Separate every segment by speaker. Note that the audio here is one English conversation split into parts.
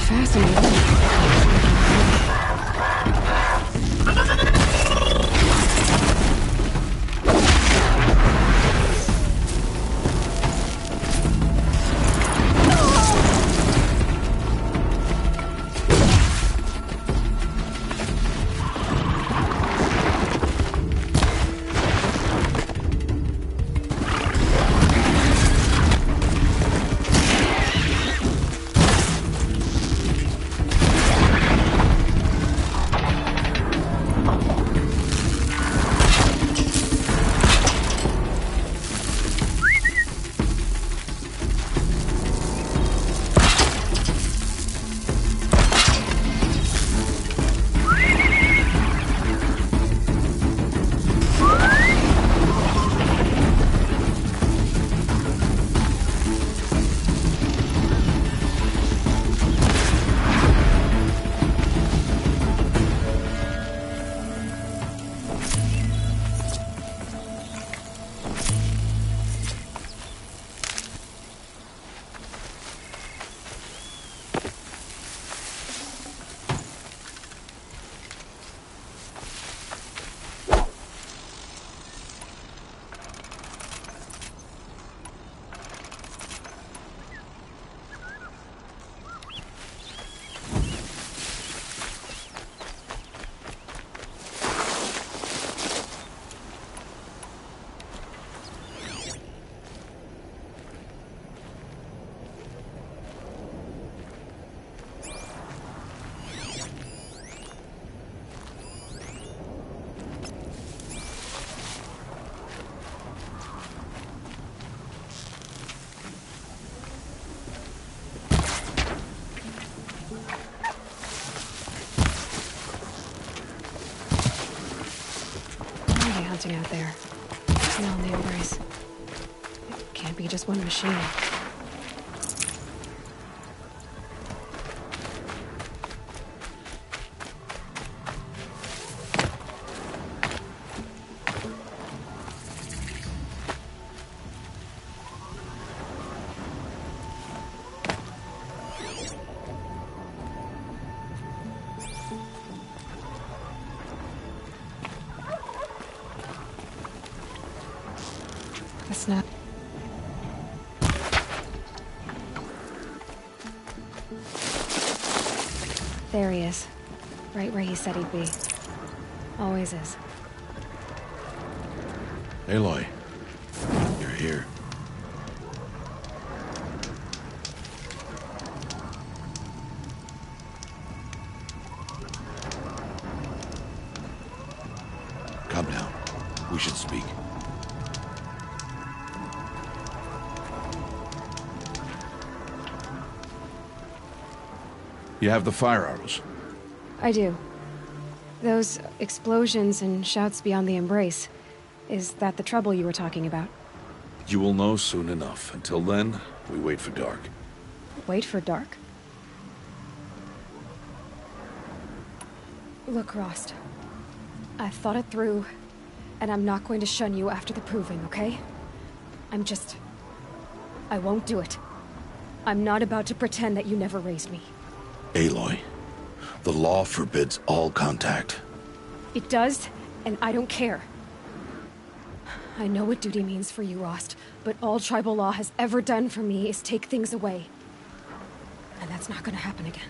Speaker 1: fascinating. Out there. Still in the embrace. It can't be just one machine. Not. There he is. Right where he said he'd be. Always is.
Speaker 2: Aloy, you're here. Come now. We should speak. You have the fire arrows?
Speaker 1: I do. Those explosions and shouts beyond the embrace. Is that the trouble you were talking about?
Speaker 2: You will know soon enough. Until then, we wait for dark.
Speaker 1: Wait for dark? Look, Rost. I've thought it through, and I'm not going to shun you after the proving, okay? I won't do it. I'm not about to pretend that you never raised me.
Speaker 2: Aloy, the law forbids all contact.
Speaker 1: It does, and I don't care. I know what duty means for you, Rost, but all tribal law has ever done for me is take things away. And that's not gonna happen again.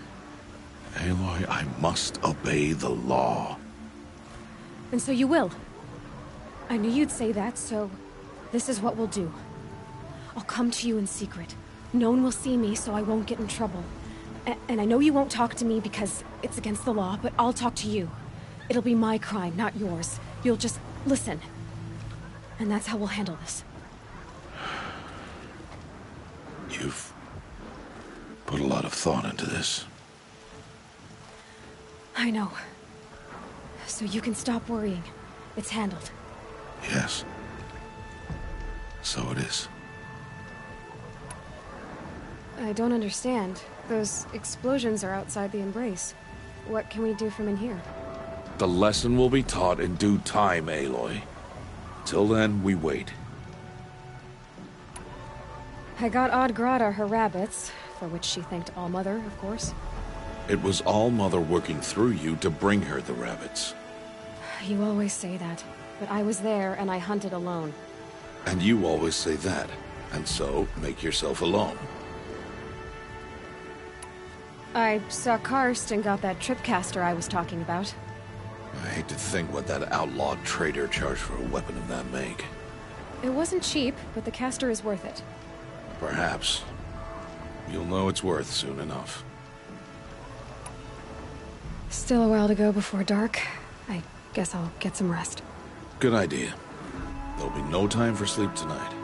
Speaker 2: Aloy, I must obey the law.
Speaker 1: And so you will. I knew you'd say that, so this is what we'll do. I'll come to you in secret. No one will see me, so I won't get in trouble. And I know you won't talk to me because it's against the law, but I'll talk to you. It'll be my crime, not yours. You'll just listen. And that's how we'll handle this.
Speaker 2: You've put a lot of thought into this.
Speaker 1: I know. So you can stop worrying. It's handled.
Speaker 2: Yes. So it is.
Speaker 1: I don't understand. Those explosions are outside the embrace. What can we do from in here?
Speaker 2: The lesson will be taught in due time, Aloy. Till then, we wait.
Speaker 1: I got Odd Grata her rabbits, for which she thanked Allmother, of course.
Speaker 2: It was all Mother working through you to bring her the rabbits.
Speaker 1: You always say that, but I was there and I hunted alone.
Speaker 2: And you always say that, and so make yourself alone.
Speaker 1: I saw Karst and got that tripcaster I was talking about.
Speaker 2: I hate to think what that outlawed trader charged for a weapon of that make.
Speaker 1: It wasn't cheap, but the caster is worth it.
Speaker 2: Perhaps. You'll know it's worth soon enough.
Speaker 1: Still a while to go before dark. I guess I'll get some rest.
Speaker 2: Good idea. There'll be no time for sleep tonight.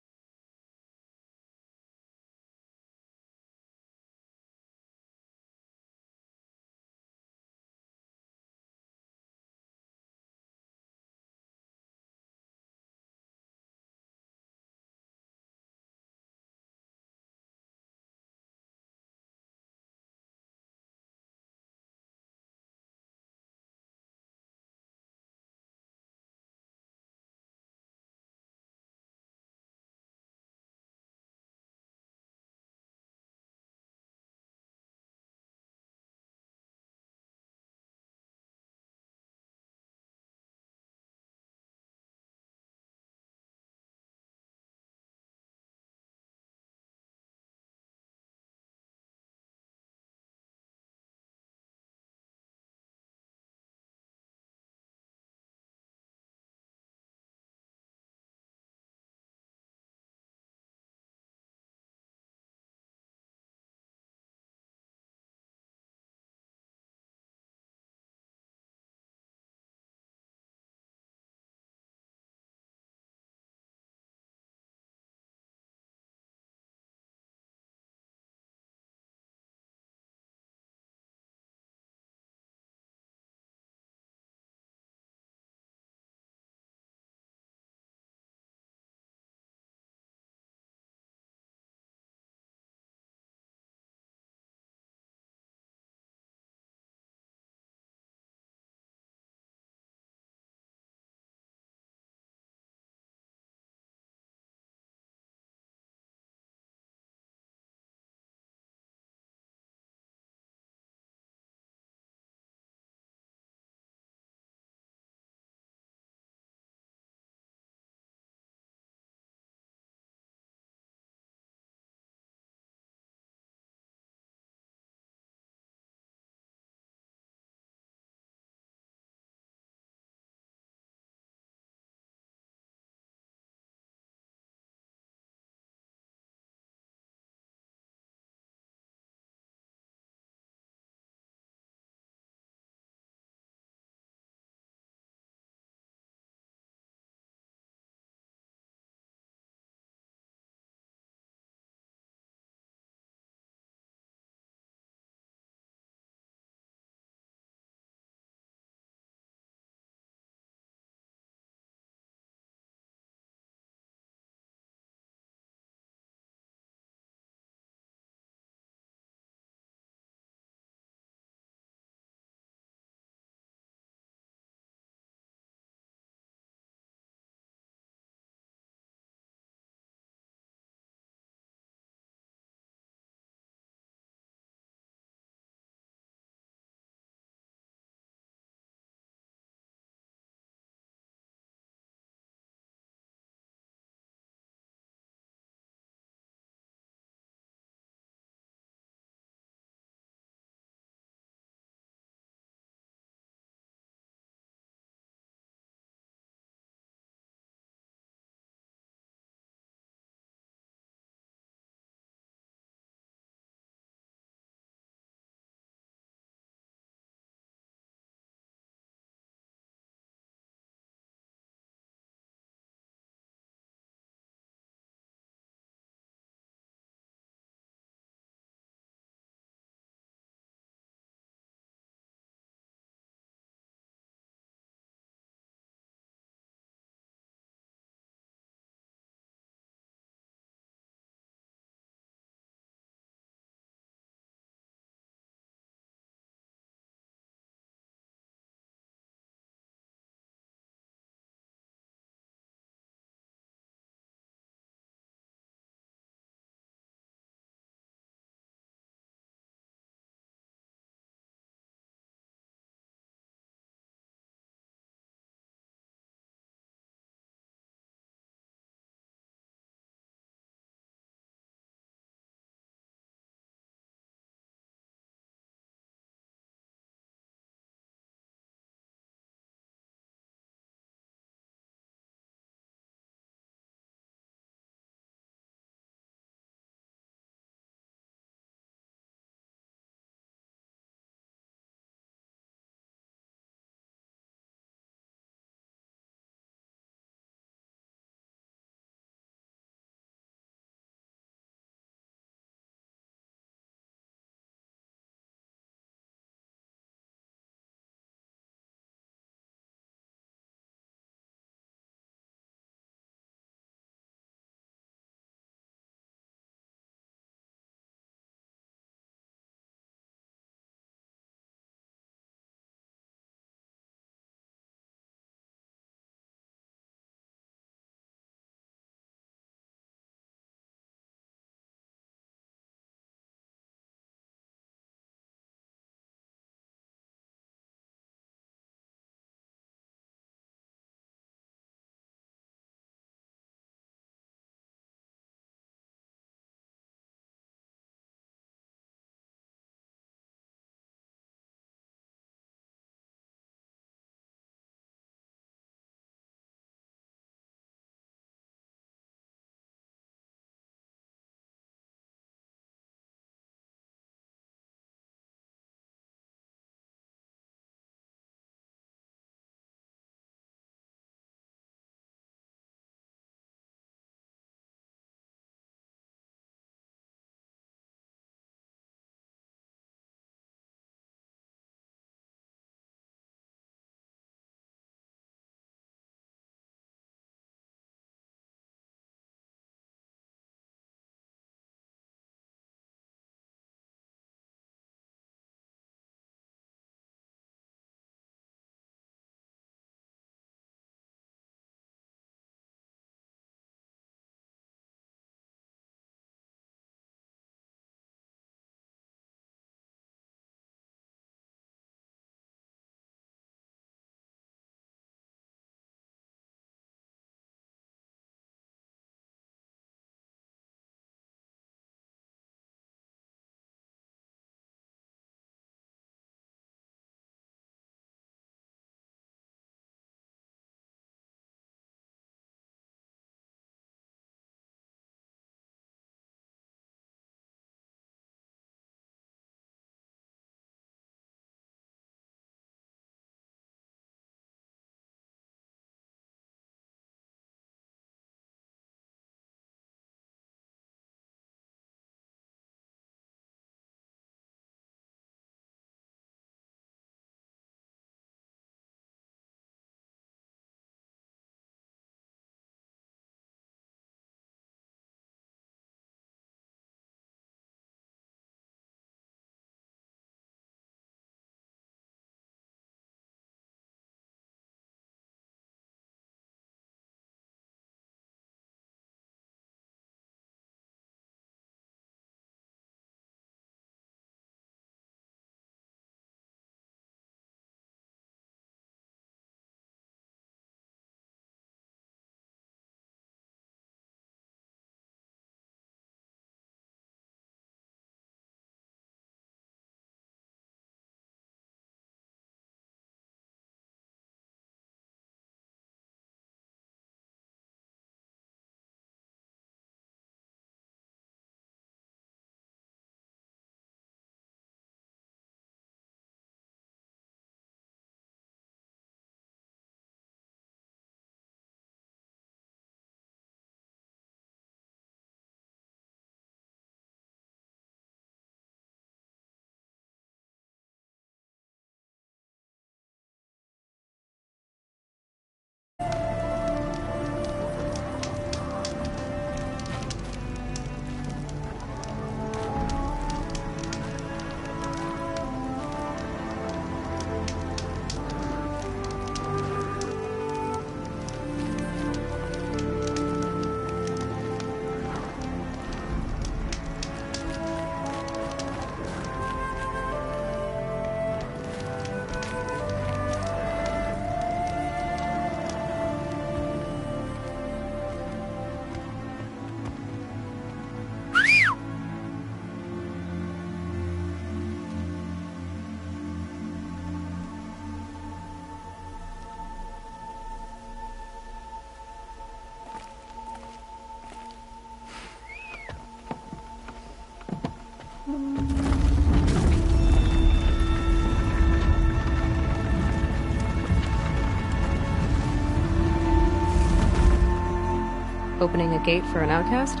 Speaker 3: Opening a gate for an outcast?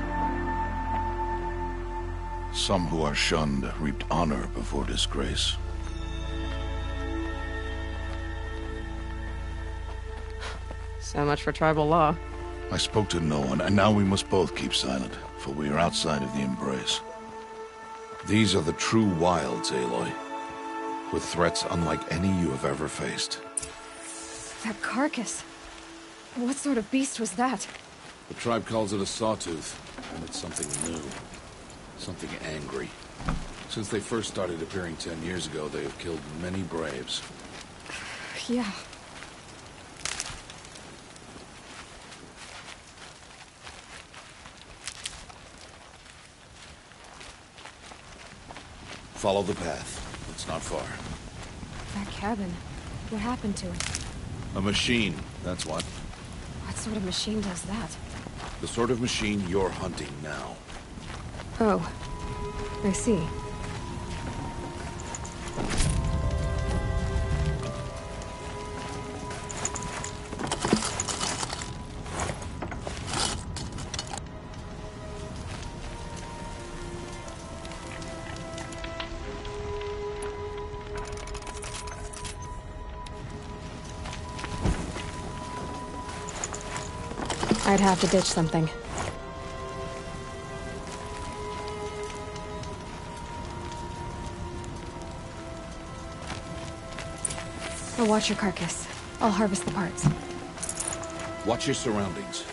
Speaker 2: Some who are shunned reaped honor before disgrace.
Speaker 3: So much for tribal law.
Speaker 2: I spoke to no one, and now we must both keep silent, for we are outside of the embrace. These are the true wilds, Aloy, with threats unlike any you have ever faced.
Speaker 1: That carcass. What sort of beast was that?
Speaker 2: The tribe calls it a sawtooth, and it's something new. Something angry. Since they first started appearing 10 years ago, they have killed many braves.
Speaker 1: Yeah.
Speaker 2: Follow the path. It's not far.
Speaker 1: That cabin. What happened to it?
Speaker 2: A machine, that's what.
Speaker 1: What sort of machine does that?
Speaker 2: The sort of machine you're hunting now.
Speaker 1: Oh. I see. I'd have to ditch something. I'll watch your carcass. I'll harvest the parts.
Speaker 2: Watch your surroundings.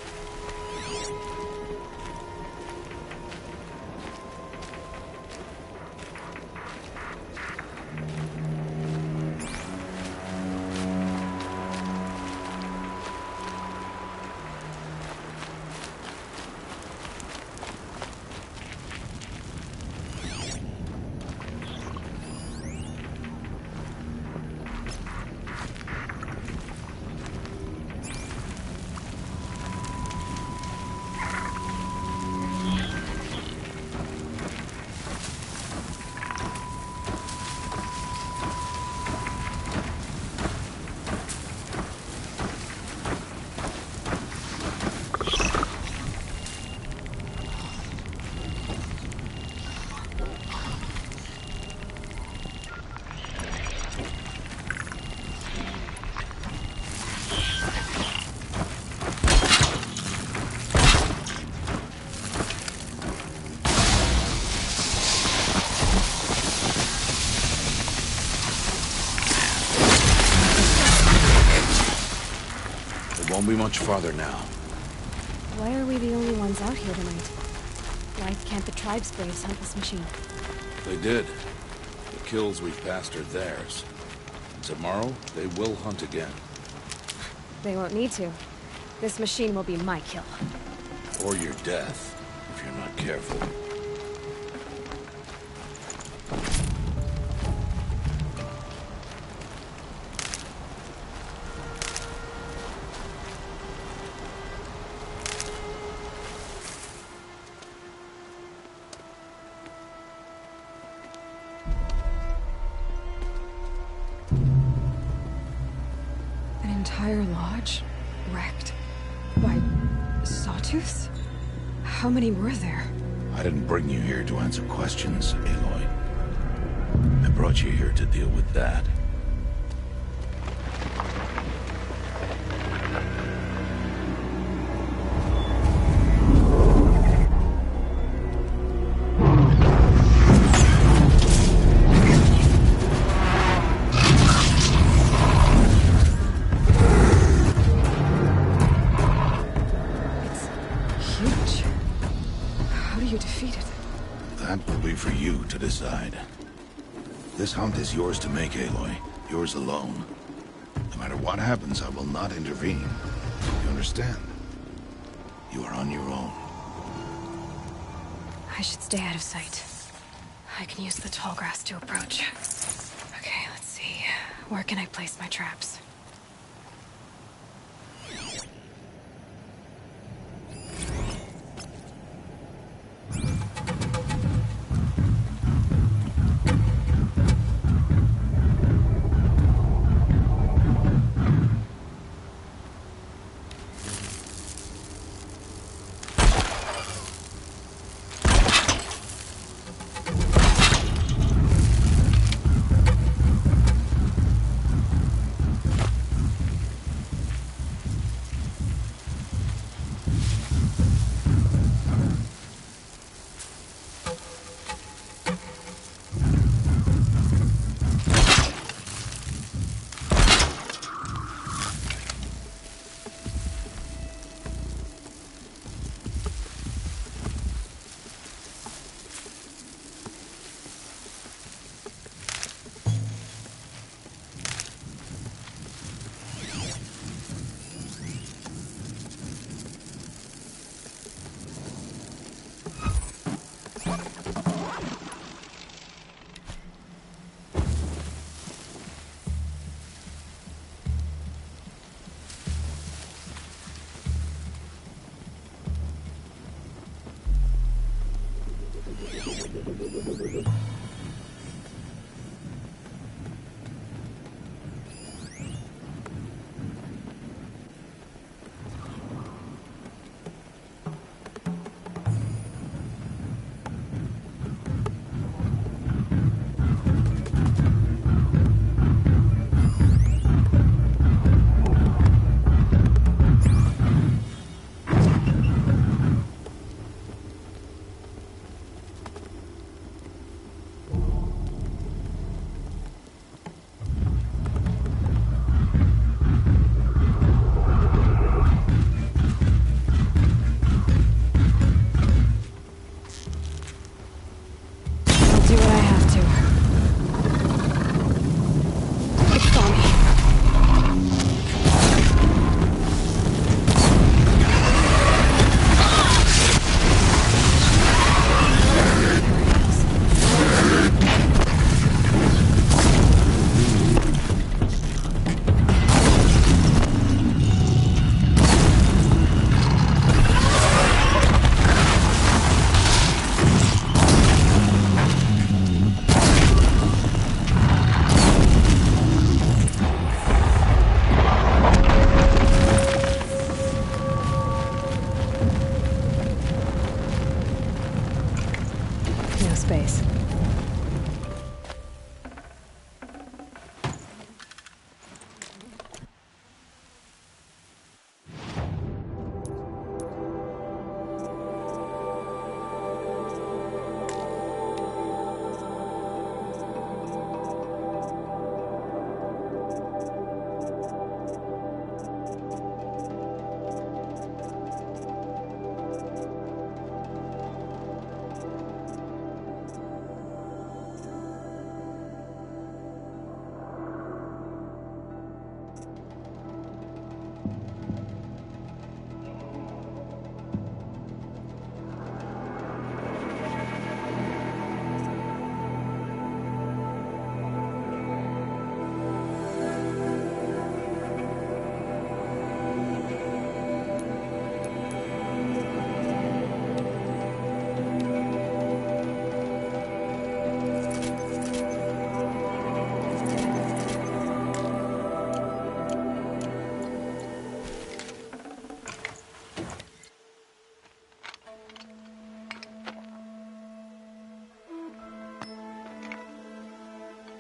Speaker 2: Won't be much farther now.
Speaker 1: Why are we the only ones out here tonight? Why can't the tribe's braves hunt this machine?
Speaker 2: They did. The kills we've passed are theirs. Tomorrow, they will hunt again.
Speaker 1: They won't need to. This machine will be my kill.
Speaker 2: Or your death, if you're not careful.
Speaker 1: Entire lodge wrecked by sawtooths? How many were there?
Speaker 2: I didn't bring you here to answer questions, Aloy. I brought you here to deal with that. To decide. This hunt is yours to make, Aloy. Yours alone. No matter what happens, I will not intervene. You understand? You are on your own.
Speaker 1: I should stay out of sight. I can use the tall grass to approach. Okay, let's see. Where can I place my traps?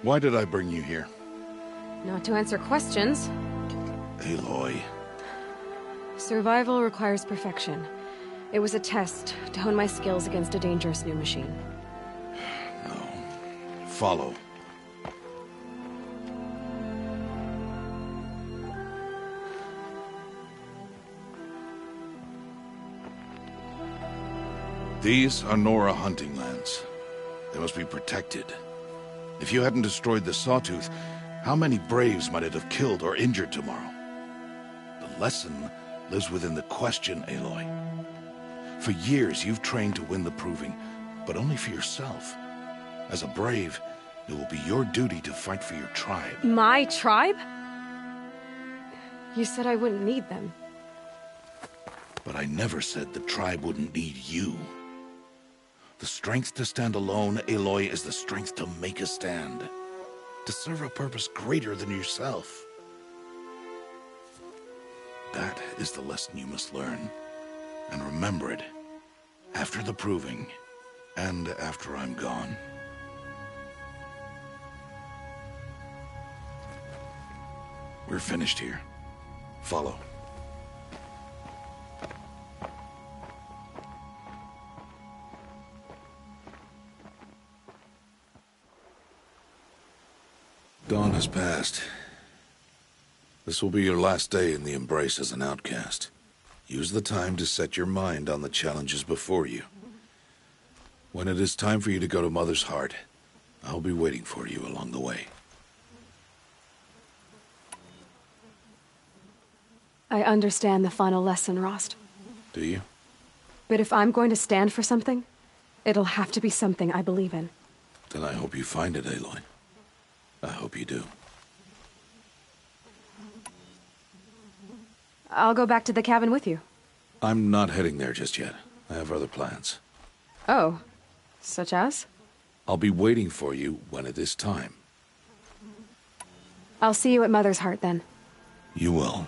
Speaker 2: Why did I bring you here?
Speaker 3: Not to answer questions.
Speaker 2: Aloy.
Speaker 3: Survival requires perfection. It was a test to hone my skills against a dangerous new machine.
Speaker 2: No. Follow. These are Nora hunting lands. They must be protected. If you hadn't destroyed the Sawtooth, how many Braves might it have killed or injured tomorrow? The lesson lives within the question, Aloy. For years, you've trained to win the Proving, but only for yourself. As a Brave, it will be your duty to fight for your tribe.
Speaker 3: My tribe? You said I wouldn't need them.
Speaker 2: But I never said the tribe wouldn't need you. The strength to stand alone, Aloy, is the strength to make a stand. To serve a purpose greater than yourself. That is the lesson you must learn. And remember it. After the Proving. And after I'm gone. We're finished here. Follow. Dawn has passed. This will be your last day in the Embrace as an outcast. Use the time to set your mind on the challenges before you. When it is time for you to go to Mother's Heart, I'll be waiting for you along the way.
Speaker 3: I understand the final lesson, Rost.
Speaker 2: Do you?
Speaker 3: But if I'm going to stand for something, it'll have to be something I believe in.
Speaker 2: Then I hope you find it, Aloy. I hope you do.
Speaker 3: I'll go back to the cabin with you.
Speaker 2: I'm not heading there just yet. I have other plans.
Speaker 3: Oh, such as?
Speaker 2: I'll be waiting for you when it is time.
Speaker 3: I'll see you at Mother's Heart then.
Speaker 2: You will.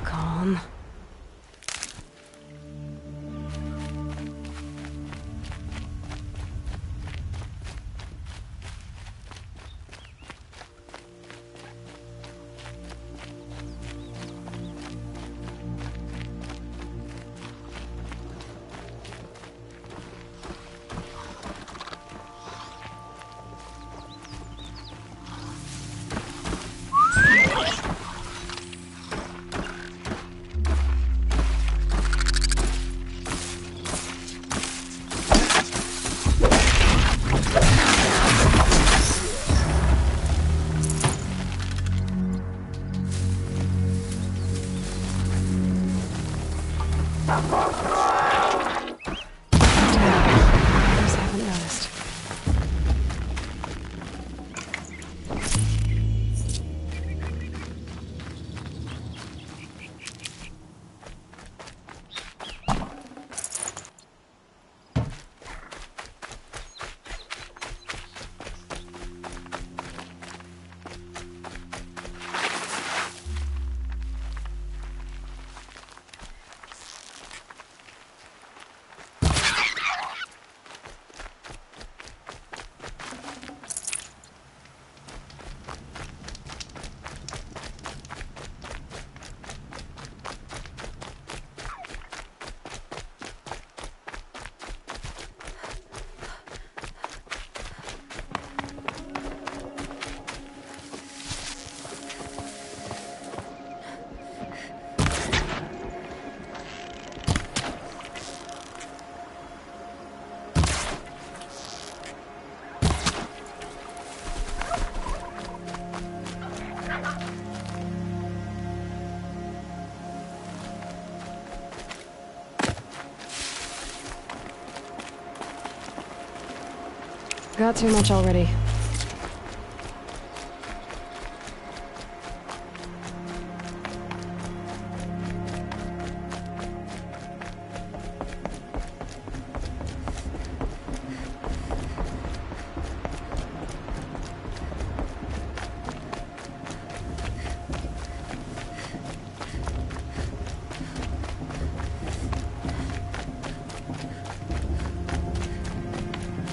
Speaker 3: Calm. Others haven't noticed. got too much already.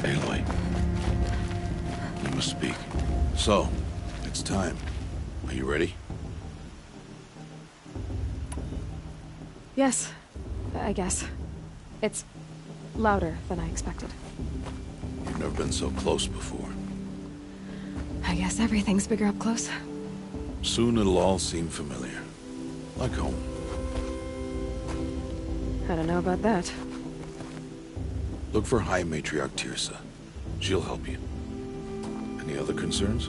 Speaker 2: Aloy. You must speak. So, it's time. Are you ready?
Speaker 3: Yes, I guess. It's louder than I expected.
Speaker 2: You've never been so close before.
Speaker 3: I guess everything's bigger up close.
Speaker 2: Soon it'll all seem familiar. Like home.
Speaker 3: I don't know about that.
Speaker 2: Look for High Matriarch Tirsa. She'll help you. Any other concerns?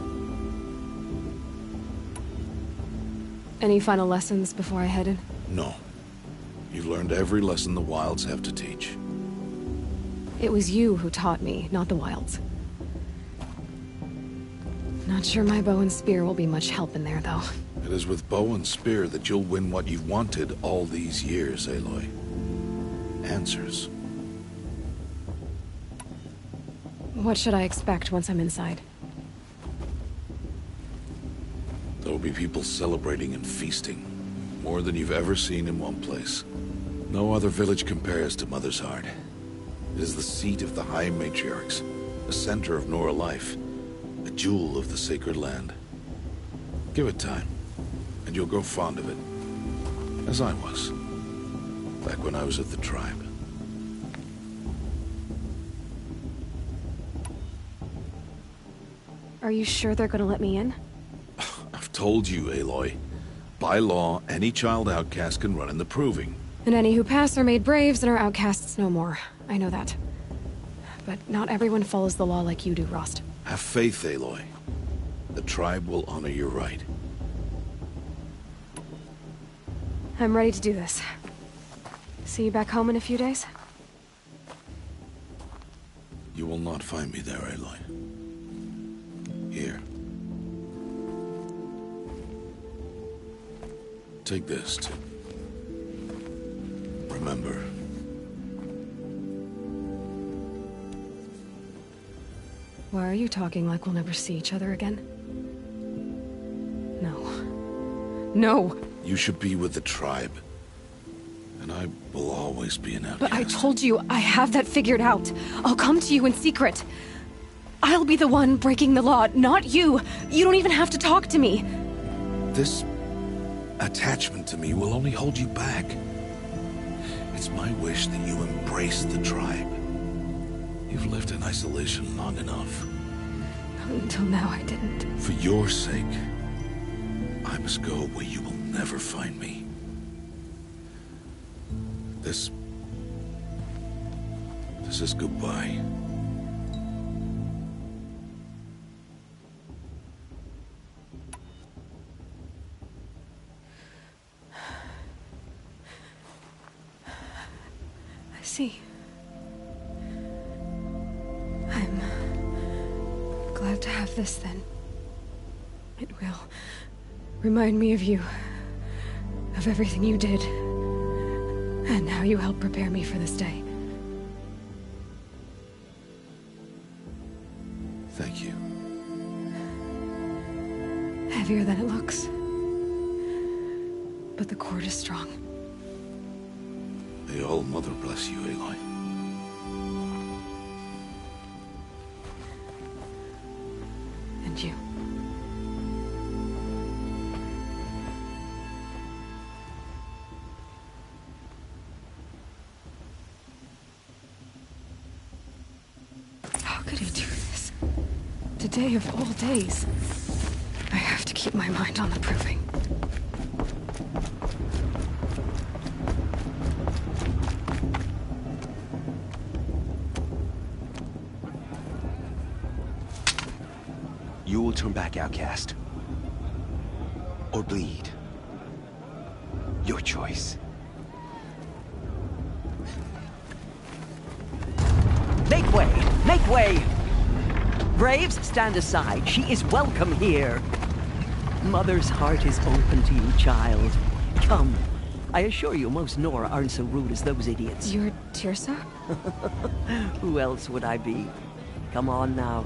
Speaker 3: Any final lessons before I head in?
Speaker 2: No. You've learned every lesson the Wilds have to teach.
Speaker 3: It was you who taught me, not the Wilds. Not sure my bow and spear will be much help in there, though.
Speaker 2: It is with bow and spear that you'll win what you've wanted all these years, Aloy. Answers.
Speaker 3: What should I expect once I'm inside?
Speaker 2: There will be people celebrating and feasting. More than you've ever seen in one place. No other village compares to Mother's Heart. It is the seat of the High Matriarchs, the center of Nora life, a jewel of the sacred land. Give it time, and you'll grow fond of it. As I was, back when I was at the tribe.
Speaker 3: Are you sure they're gonna let me in?
Speaker 2: I've told you, Aloy. By law, any child outcast can run in the proving.
Speaker 3: And any who pass are made braves and are outcasts no more. I know that. But not everyone follows the law like you do, Rost.
Speaker 2: Have faith, Aloy. The tribe will honor your right.
Speaker 3: I'm ready to do this. See you back home in a few days?
Speaker 2: You will not find me there, Aloy. Here. Take this to remember.
Speaker 3: Why are you talking like we'll never see each other again? No. No!
Speaker 2: You should be with the tribe. And I will always be an outcast.
Speaker 3: But I told you, I have that figured out. I'll come to you in secret. I'll be the one breaking the law, not you. You don't even have to talk to me.
Speaker 2: This attachment to me will only hold you back. It's my wish that you embrace the tribe. You've lived in isolation long enough.
Speaker 3: Until now, I didn't.
Speaker 2: For your sake, I must go where you will never find me. This is goodbye.
Speaker 3: I see. I'm glad to have this then. It will remind me of you, of everything you did, and how you helped prepare me for this day.
Speaker 2: Thank you.
Speaker 3: Heavier than it looks. But the cord is strong.
Speaker 2: May All Mother bless you, Aloy.
Speaker 3: And you. How could he do this? Today of all days. I have to keep my mind on the proving.
Speaker 4: You will turn back, outcast. Or bleed. Your choice. Make way! Make way!
Speaker 5: Braves, stand aside. She is welcome here. Mother's heart is open to you, child. Come. I assure you, most Nora aren't so rude as those idiots.
Speaker 3: You're Tirsa?
Speaker 5: Who else would I be? Come on now.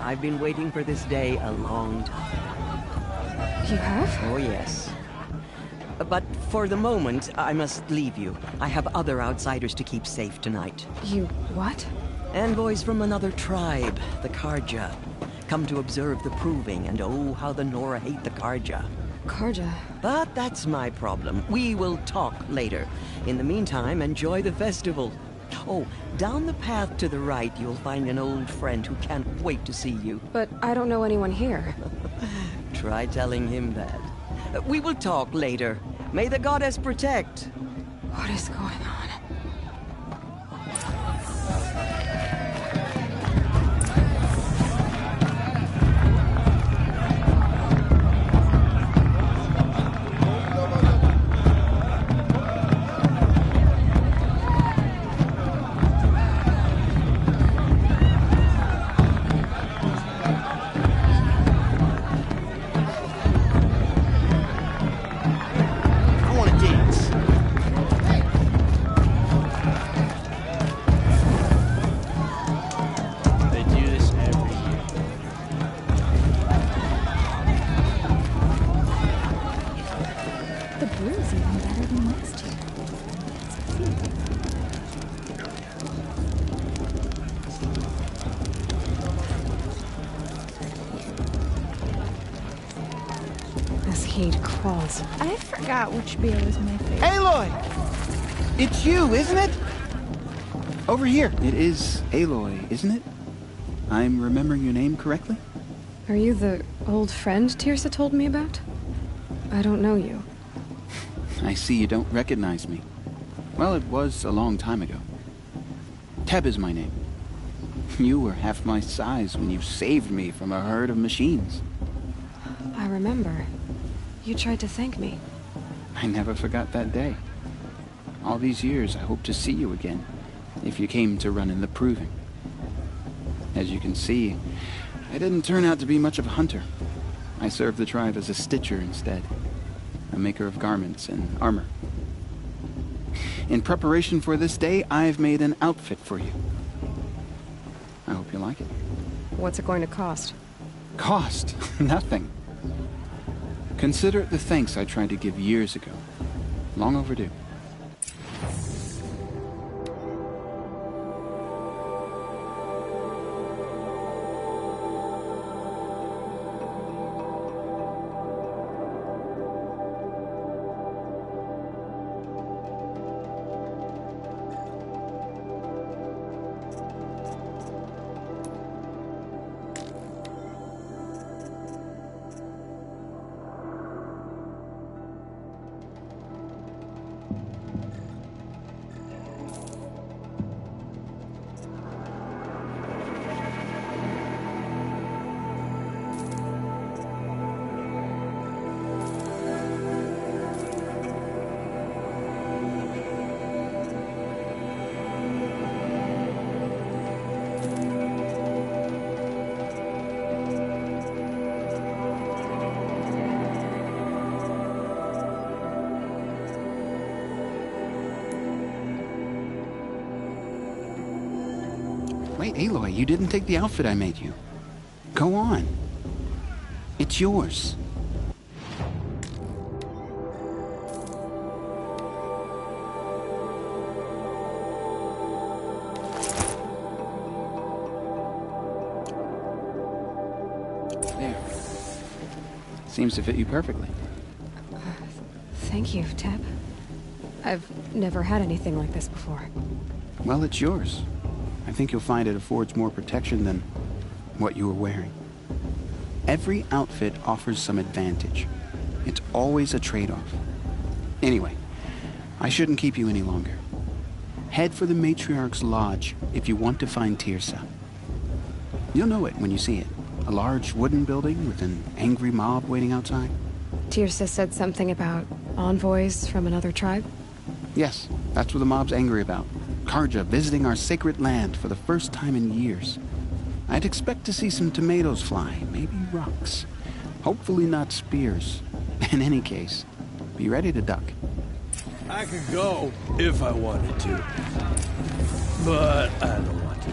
Speaker 5: I've been waiting for this day a long time.
Speaker 3: You have?
Speaker 5: Oh, yes. But for the moment, I must leave you. I have other outsiders to keep safe tonight.
Speaker 3: You what?
Speaker 5: Envoys from another tribe, the Karja. Come to observe the proving, and oh, how the Nora hate the Karja.
Speaker 3: Karja?
Speaker 5: But that's my problem. We will talk later. In the meantime, enjoy the festival. Oh, down the path to the right, you'll find an old friend who can't wait to see you.
Speaker 3: But I don't know anyone here.
Speaker 5: Try telling him that. We will talk later. May the goddess protect.
Speaker 3: What is going on?
Speaker 6: I forgot which beer was my favorite.
Speaker 7: Aloy! It's you, isn't it? Over here. It is Aloy, isn't it? I'm remembering your name correctly?
Speaker 3: Are you the old friend Tirsa told me about? I don't know you.
Speaker 7: I see you don't recognize me. Well, it was a long time ago. Teb is my name. You were half my size when you saved me from a herd of machines.
Speaker 3: I remember. You tried to thank me.
Speaker 7: I never forgot that day. All these years, I hope to see you again, if you came to run in the proving. As you can see, I didn't turn out to be much of a hunter. I served the tribe as a stitcher instead, a maker of garments and armor. In preparation for this day, I've made an outfit for you. I hope you like it.
Speaker 3: What's it going to cost?
Speaker 7: Cost? Nothing. Consider it the thanks I tried to give years ago. Long overdue. Wait, Aloy, you didn't take the outfit I made you. Go on. It's yours. There. Seems to fit you perfectly.
Speaker 3: Thank you, Teb. I've never had anything like this before.
Speaker 7: Well, it's yours. I think you'll find it affords more protection than what you were wearing. Every outfit offers some advantage. It's always a trade-off. Anyway, I shouldn't keep you any longer. Head for the Matriarch's Lodge if you want to find Tirsa. You'll know it when you see it. A large wooden building with an angry mob waiting outside.
Speaker 3: Tirsa said something about envoys from another tribe?
Speaker 7: Yes, that's what the mob's angry about. Karja visiting our sacred land for the first time in years. I'd expect to see some tomatoes fly, maybe rocks. Hopefully not spears. In any case, be ready to duck.
Speaker 8: I could go if I wanted to, but I don't want to.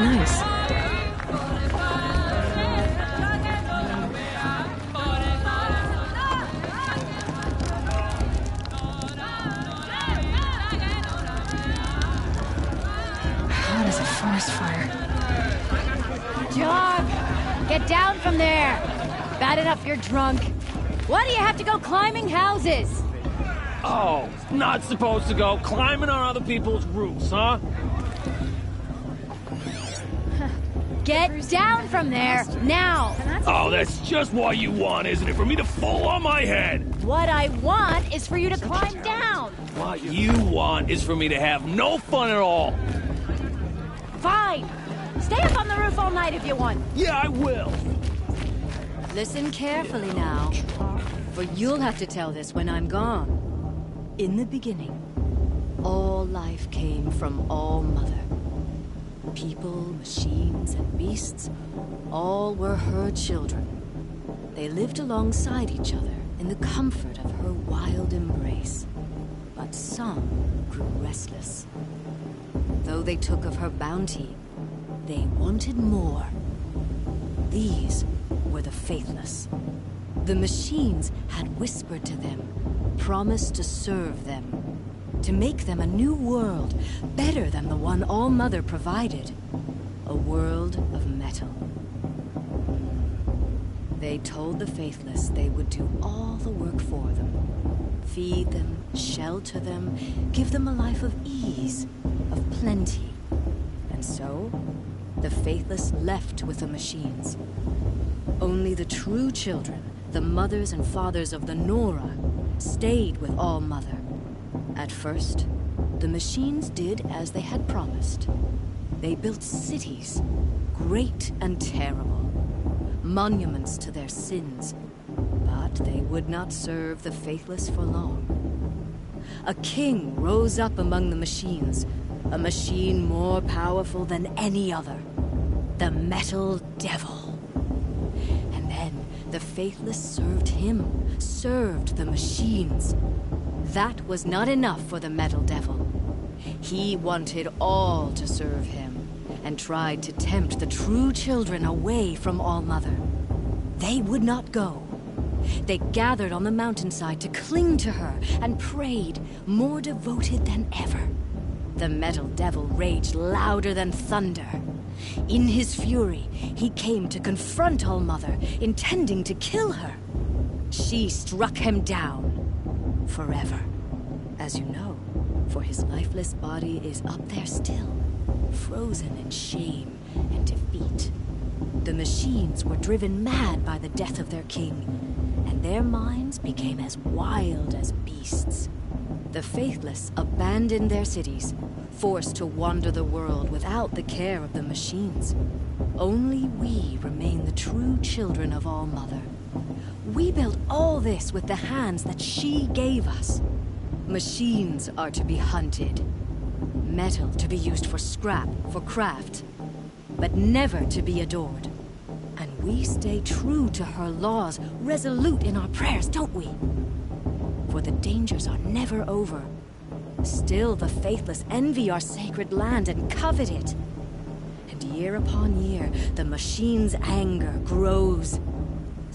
Speaker 3: Nice. Hot as a forest fire.
Speaker 9: Good job! Get down from there! Bad enough you're drunk. Why do you have to go climbing houses?
Speaker 8: Oh, not supposed to go climbing on other people's roofs, huh?
Speaker 9: Get down from there, now!
Speaker 8: Oh, that's just what you want, isn't it? For me to fall on my head!
Speaker 9: What I want is for you to climb down!
Speaker 8: What you want is for me to have no fun at all!
Speaker 9: Fine! Stay up on the roof all night if you want.
Speaker 8: Yeah, I will!
Speaker 9: Listen carefully now, for you'll have to tell this when I'm gone. In the beginning, all life came from All Mother. People, machines, and beasts, all were her children. They lived alongside each other in the comfort of her wild embrace. But some grew restless. Though they took of her bounty, they wanted more. These were the faithless. The machines had whispered to them, promised to serve them, to make them a new world, better than the one All Mother provided. A world of metal. They told the faithless they would do all the work for them. Feed them, shelter them, give them a life of ease, of plenty. And so, the faithless left with the machines. Only the true children, the mothers and fathers of the Nora, stayed with All Mother. At first, the machines did as they had promised. They built cities, great and terrible, monuments to their sins, but they would not serve the faithless for long. A king rose up among the machines, a machine more powerful than any other, the Metal Devil. And then the faithless served him, served the machines. That was not enough for the Metal Devil. He wanted all to serve him, and tried to tempt the true children away from All Mother. They would not go. They gathered on the mountainside to cling to her and prayed, more devoted than ever. The Metal Devil raged louder than thunder. In his fury, he came to confront All Mother, intending to kill her. She struck him down. Forever. As you know, for his lifeless body is up there still, frozen in shame and defeat. The machines were driven mad by the death of their king, and their minds became as wild as beasts. The faithless abandoned their cities, forced to wander the world without the care of the machines. Only we remain the true children of All Mother. We built all this with the hands that she gave us. Machines are to be hunted. Metal to be used for scrap, for craft. But never to be adored. And we stay true to her laws, resolute in our prayers, don't we? For the dangers are never over. Still the faithless envy our sacred land and covet it. And year upon year, the machine's anger grows.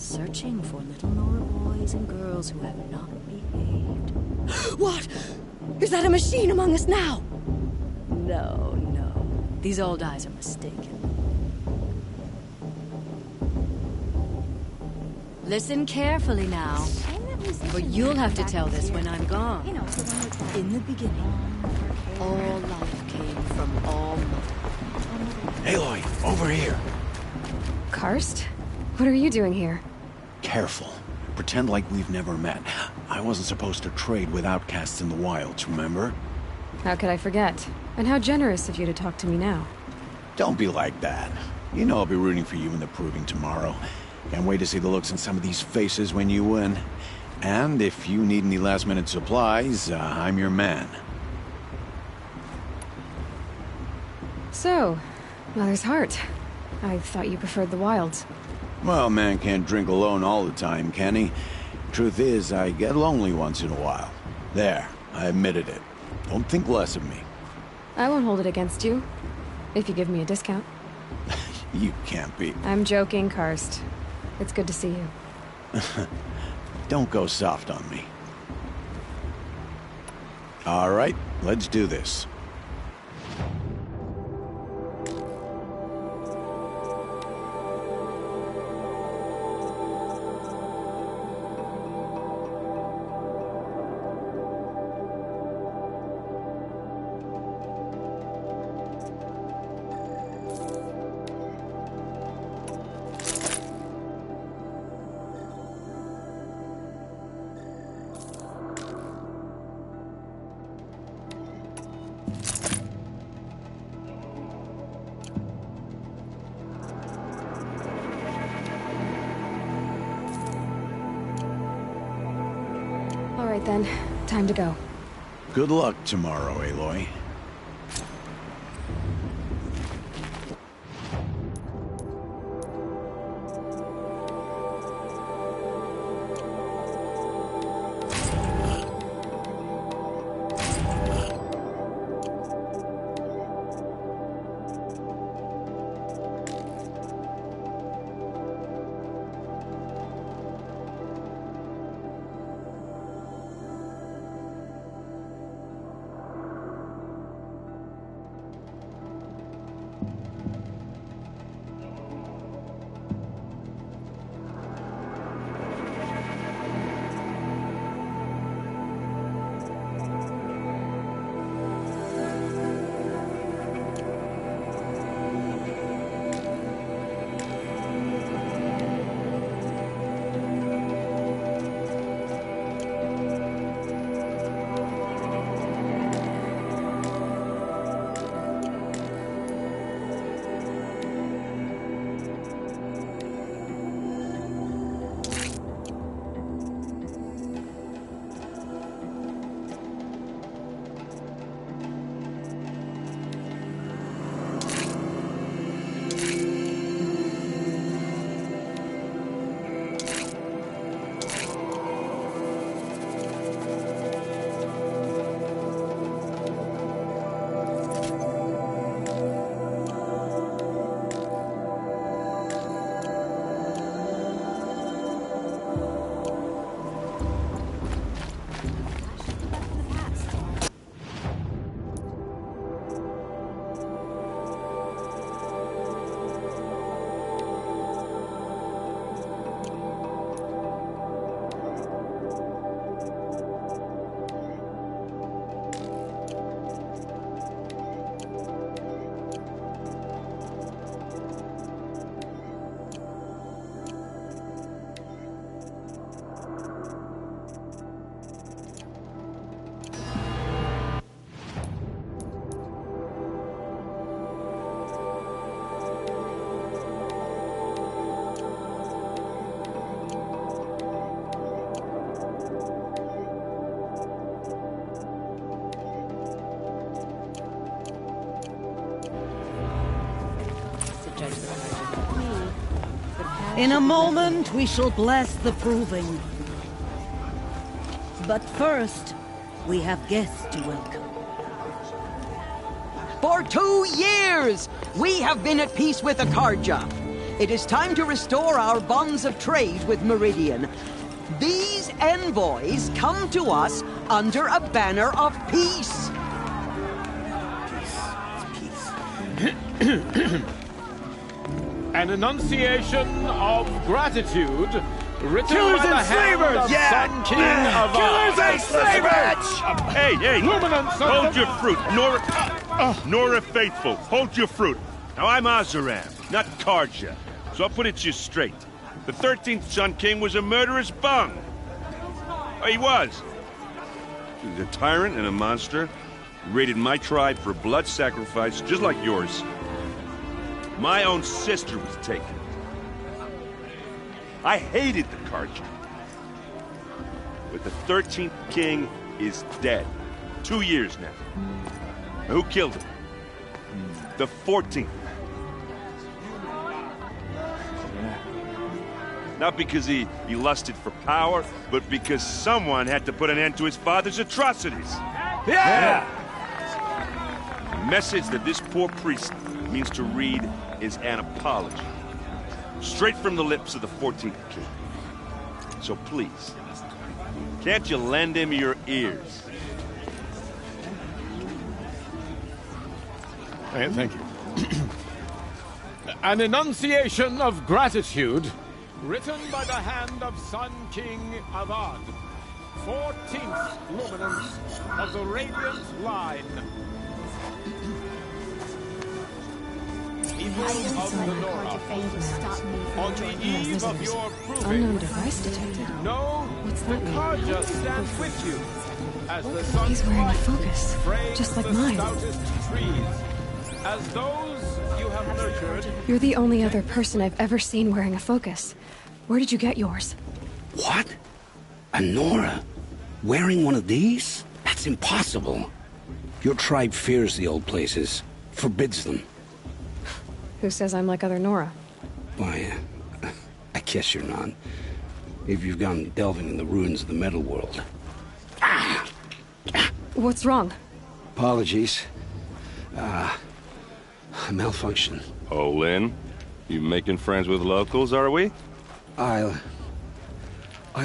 Speaker 9: searching for little Nora boys and girls who have not behaved.
Speaker 3: What? Is that a machine among us now?
Speaker 9: No, no. These old eyes are mistaken. Listen carefully now, for you'll have to tell this when I'm gone. In the beginning, all life came from all mother.
Speaker 2: Aloy, over here.
Speaker 1: Karst? What are you doing here?
Speaker 10: Careful. Pretend like we've never met. I wasn't supposed to trade with outcasts in the wilds, remember?
Speaker 1: How could I forget? And how generous of you to talk to me now.
Speaker 10: Don't be like that. You know I'll be rooting for you in the proving tomorrow. Can't wait to see the looks on some of these faces when you win. And if you need any last-minute supplies, I'm your man.
Speaker 1: So, Mother's Heart. I thought you preferred the wilds.
Speaker 10: Well, man can't drink alone all the time, can he? Truth is, I get lonely once in a while. There, I admitted it. Don't think less of me.
Speaker 1: I won't hold it against you, if you give me a discount.
Speaker 10: You can't be.
Speaker 1: I'm joking, Karst. It's good to see you.
Speaker 10: Don't go soft on me. All right, let's do this.
Speaker 1: All right then, time to go.
Speaker 10: Good luck tomorrow, Aloy.
Speaker 11: In a moment, we shall bless the proving. But first, we have guests to welcome.
Speaker 5: For 2 years, we have been at peace with Akarja. It is time to restore our bonds of trade with Meridian. These envoys come to us under a banner of peace.
Speaker 8: An enunciation of gratitude written
Speaker 12: Killers
Speaker 8: by the
Speaker 12: and
Speaker 8: hand
Speaker 12: slavers!
Speaker 8: of
Speaker 12: Yeah!
Speaker 8: Sun King of
Speaker 12: Killers and slavers!
Speaker 13: Hey,
Speaker 8: Luminance of
Speaker 13: hold
Speaker 8: the-
Speaker 13: your fruit. Nora Faithful, hold your fruit. Now, I'm Azaram, not Karja, so I'll put it to you straight. The 13th Sun King was a murderous bung. Oh, he was. He was a tyrant and a monster. He raided my tribe for blood sacrifice, just like yours. My own sister was taken. I hated the Karja. But the 13th king is dead. 2 years now. Now, who killed him? The 14th. Not because he lusted for power, but because someone had to put an end to his father's atrocities.
Speaker 12: Yeah!
Speaker 13: The message that this poor priest means to read is an apology. Straight from the lips of the 14th king. So please, can't you lend him your ears?
Speaker 8: Thank you. An enunciation of gratitude written by the hand of Sun King Avad, 14th luminance of the Radiant Line. People of the Nora, on the eve of your proving,
Speaker 3: Unknown device detected.
Speaker 8: know
Speaker 3: What's
Speaker 8: the
Speaker 3: that mean?
Speaker 8: Karja stands with you as the sun's
Speaker 3: He's wearing a
Speaker 8: light
Speaker 3: focus,
Speaker 8: frames
Speaker 3: just like
Speaker 8: the
Speaker 3: mine.
Speaker 8: stoutest trees, as those you have nurtured.
Speaker 3: You're the only other person I've ever seen wearing a focus. Where did you get yours?
Speaker 14: What? A Nora? Wearing one of these? That's impossible. Your tribe fears the old places, forbids them.
Speaker 3: Who says I'm like other Nora?
Speaker 14: Why, I guess you're not. If you've gone delving in the ruins of the metal world.
Speaker 3: What's wrong?
Speaker 14: Apologies. A malfunction.
Speaker 13: Oh, Lynn, you making friends with locals, are we?
Speaker 14: I'll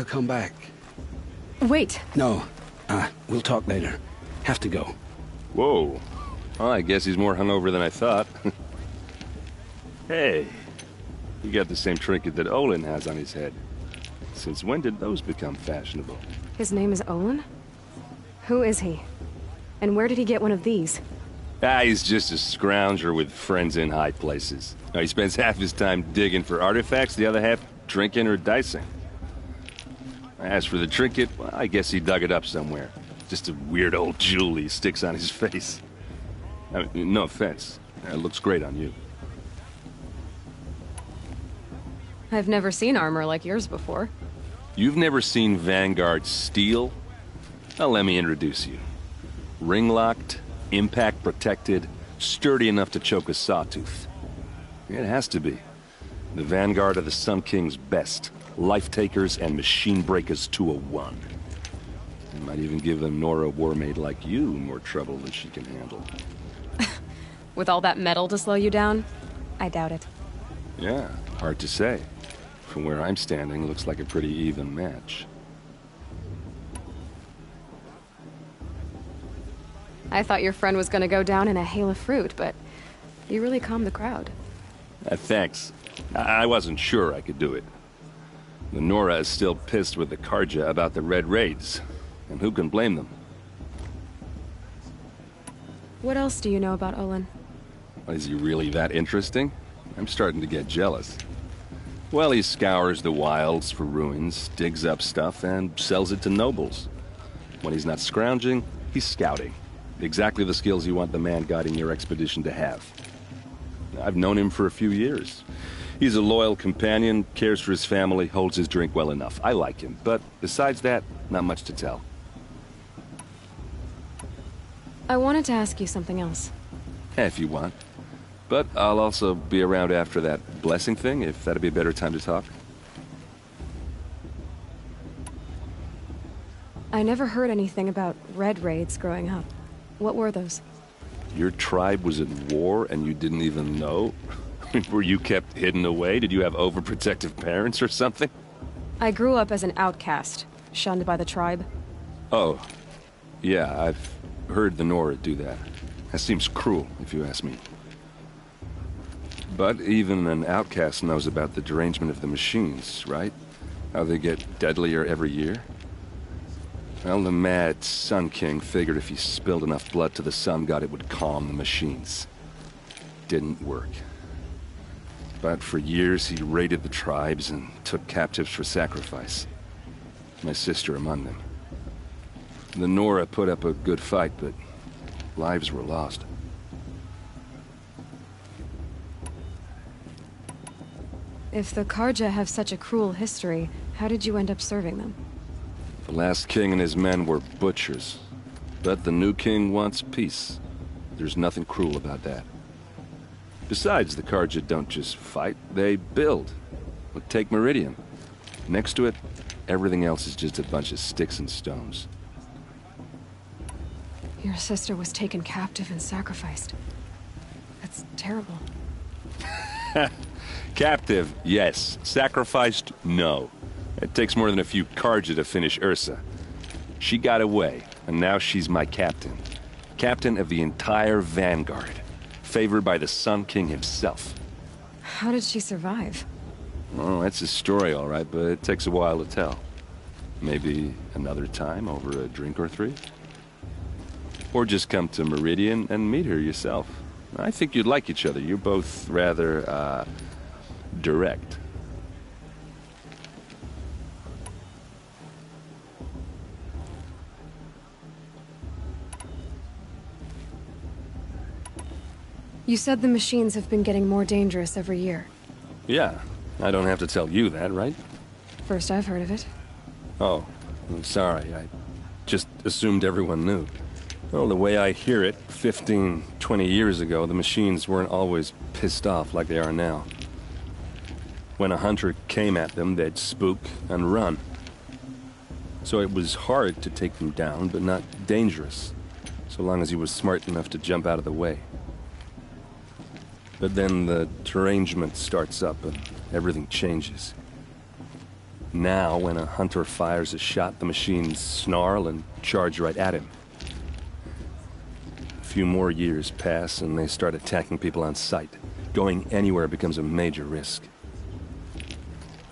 Speaker 14: come back.
Speaker 3: Wait.
Speaker 14: No, we'll talk later. Have to go.
Speaker 13: Whoa. Well, I guess he's more hungover than I thought. Hey, you got the same trinket that Olin has on his head. Since when did those become fashionable?
Speaker 3: His name is Olin? Who is he? And where did he get one of these?
Speaker 13: He's just a scrounger with friends in high places. Now, he spends half his time digging for artifacts, the other half drinking or dicing. As for the trinket, well, I guess he dug it up somewhere. Just a weird old jewel he sticks on his face. I mean, no offense. It looks great on you.
Speaker 3: I've never seen armor like yours before.
Speaker 13: You've never seen Vanguard steel? Well, let me introduce you. Ring-locked, impact-protected, sturdy enough to choke a sawtooth. It has to be. The Vanguard of the Sun King's best. Life-takers and machine-breakers to a one. It might even give a Nora warmaid like you more trouble than she can handle.
Speaker 3: With all that metal to slow you down? I doubt it.
Speaker 13: Yeah, hard to say. From where I'm standing, looks like a pretty even match.
Speaker 3: I thought your friend was gonna go down in a hail of fruit, but you really calmed the crowd.
Speaker 13: Thanks. I wasn't sure I could do it. The Nora is still pissed with the Karja about the Red Raids, and who can blame them?
Speaker 3: What else do you know about Olin?
Speaker 13: Is he really that interesting? I'm starting to get jealous. Well, he scours the wilds for ruins, digs up stuff, and sells it to nobles. When he's not scrounging, he's scouting. Exactly the skills you want the man guiding your expedition to have. I've known him for a few years. He's a loyal companion, cares for his family, holds his drink well enough. I like him, but besides that, not much to tell.
Speaker 3: I wanted to ask you something else.
Speaker 13: If you want. But I'll also be around after that blessing thing, if that'd be a better time to talk.
Speaker 3: I never heard anything about Red Raids growing up. What were those?
Speaker 13: Your tribe was at war and you didn't even know? Were you kept hidden away? Did you have overprotective parents or something?
Speaker 1: I grew up as an outcast, shunned by the tribe.
Speaker 13: Oh, yeah, I've heard the Nora do that. That seems cruel, if you ask me. But even an outcast knows about the derangement of the machines, right? How they get deadlier every year? Well, the mad Sun King figured if he spilled enough blood to the Sun God, it would calm the machines. Didn't work. But for years, he raided the tribes and took captives for sacrifice. My sister among them. The Nora put up a good fight, but lives were lost.
Speaker 1: If the Karja have such a cruel history, how did you end up serving them?
Speaker 13: The last king and his men were butchers. But the new king wants peace. There's nothing cruel about that. Besides, the Karja don't just fight, they build. Take Meridian. Next to it, everything else is just a bunch of sticks and stones.
Speaker 1: Your sister was taken captive and sacrificed. That's terrible.
Speaker 13: Captive, yes. Sacrificed, no. It takes more than a few Karja to finish Ursa. She got away, and now she's my captain. Captain of the entire Vanguard. Favored by the Sun King himself.
Speaker 1: How did she survive?
Speaker 13: Oh, that's a story, all right, but it takes a while to tell. Maybe another time over a drink or three? Or just come to Meridian and meet her yourself. I think you'd like each other. You're both rather, direct.
Speaker 1: You said the machines have been getting more dangerous every year.
Speaker 13: Yeah, I don't have to tell you that, right?
Speaker 1: First I've heard of it.
Speaker 13: Oh, I'm sorry. I just assumed everyone knew. Well, the way I hear it, 15, 20 years ago, the machines weren't always pissed off like they are now. When a hunter came at them, they'd spook and run. So it was hard to take them down, but not dangerous, so long as he was smart enough to jump out of the way. But then the derangement starts up and everything changes. Now, when a hunter fires a shot, the machines snarl and charge right at him. A few more years pass and they start attacking people on sight. Going anywhere becomes a major risk.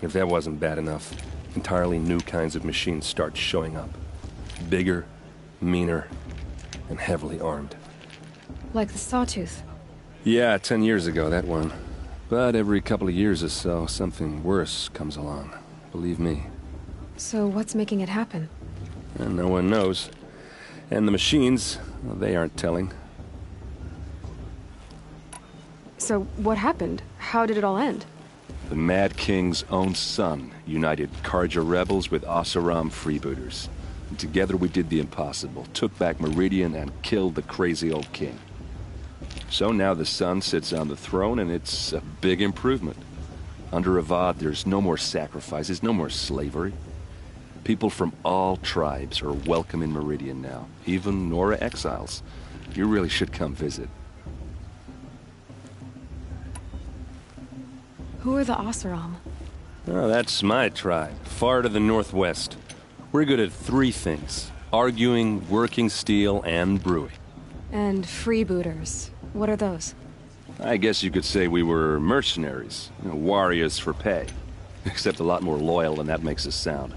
Speaker 13: If that wasn't bad enough, entirely new kinds of machines start showing up. Bigger, meaner, and heavily armed.
Speaker 1: Like the Sawtooth.
Speaker 13: Yeah, 10 years ago, that one. But every couple of years or so, something worse comes along. Believe me.
Speaker 1: So what's making it happen?
Speaker 13: And no one knows. And the machines, well, they aren't telling.
Speaker 1: So what happened? How did it all end?
Speaker 13: The Mad King's own son united Karja rebels with Oseram freebooters. And together we did the impossible, took back Meridian and killed the crazy old king. So now the Sun sits on the throne, and it's a big improvement. Under Avad, there's no more sacrifices, no more slavery. People from all tribes are welcome in Meridian now, even Nora exiles. You really should come visit.
Speaker 1: Who are the Oseram?
Speaker 13: Oh, that's my tribe, far to the northwest. We're good at three things: arguing, working steel, and brewing.
Speaker 1: And freebooters. What are those?
Speaker 13: I guess you could say we were mercenaries, warriors for pay. Except a lot more loyal than that makes us sound.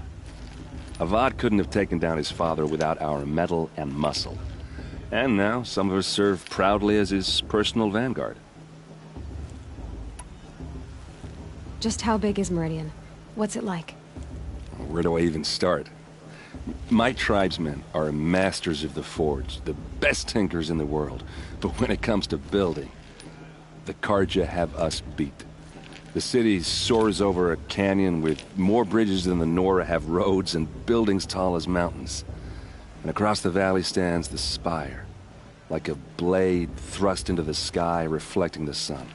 Speaker 13: Avad couldn't have taken down his father without our metal and muscle. And now some of us serve proudly as his personal vanguard.
Speaker 1: Just how big is Meridian? What's it like?
Speaker 13: Where do I even start? My tribesmen are masters of the forge, the best tinkers in the world. But when it comes to building, the Karja have us beat. The city soars over a canyon with more bridges than the Nora have roads and buildings tall as mountains. And across the valley stands the spire, like a blade thrust into the sky reflecting the sun.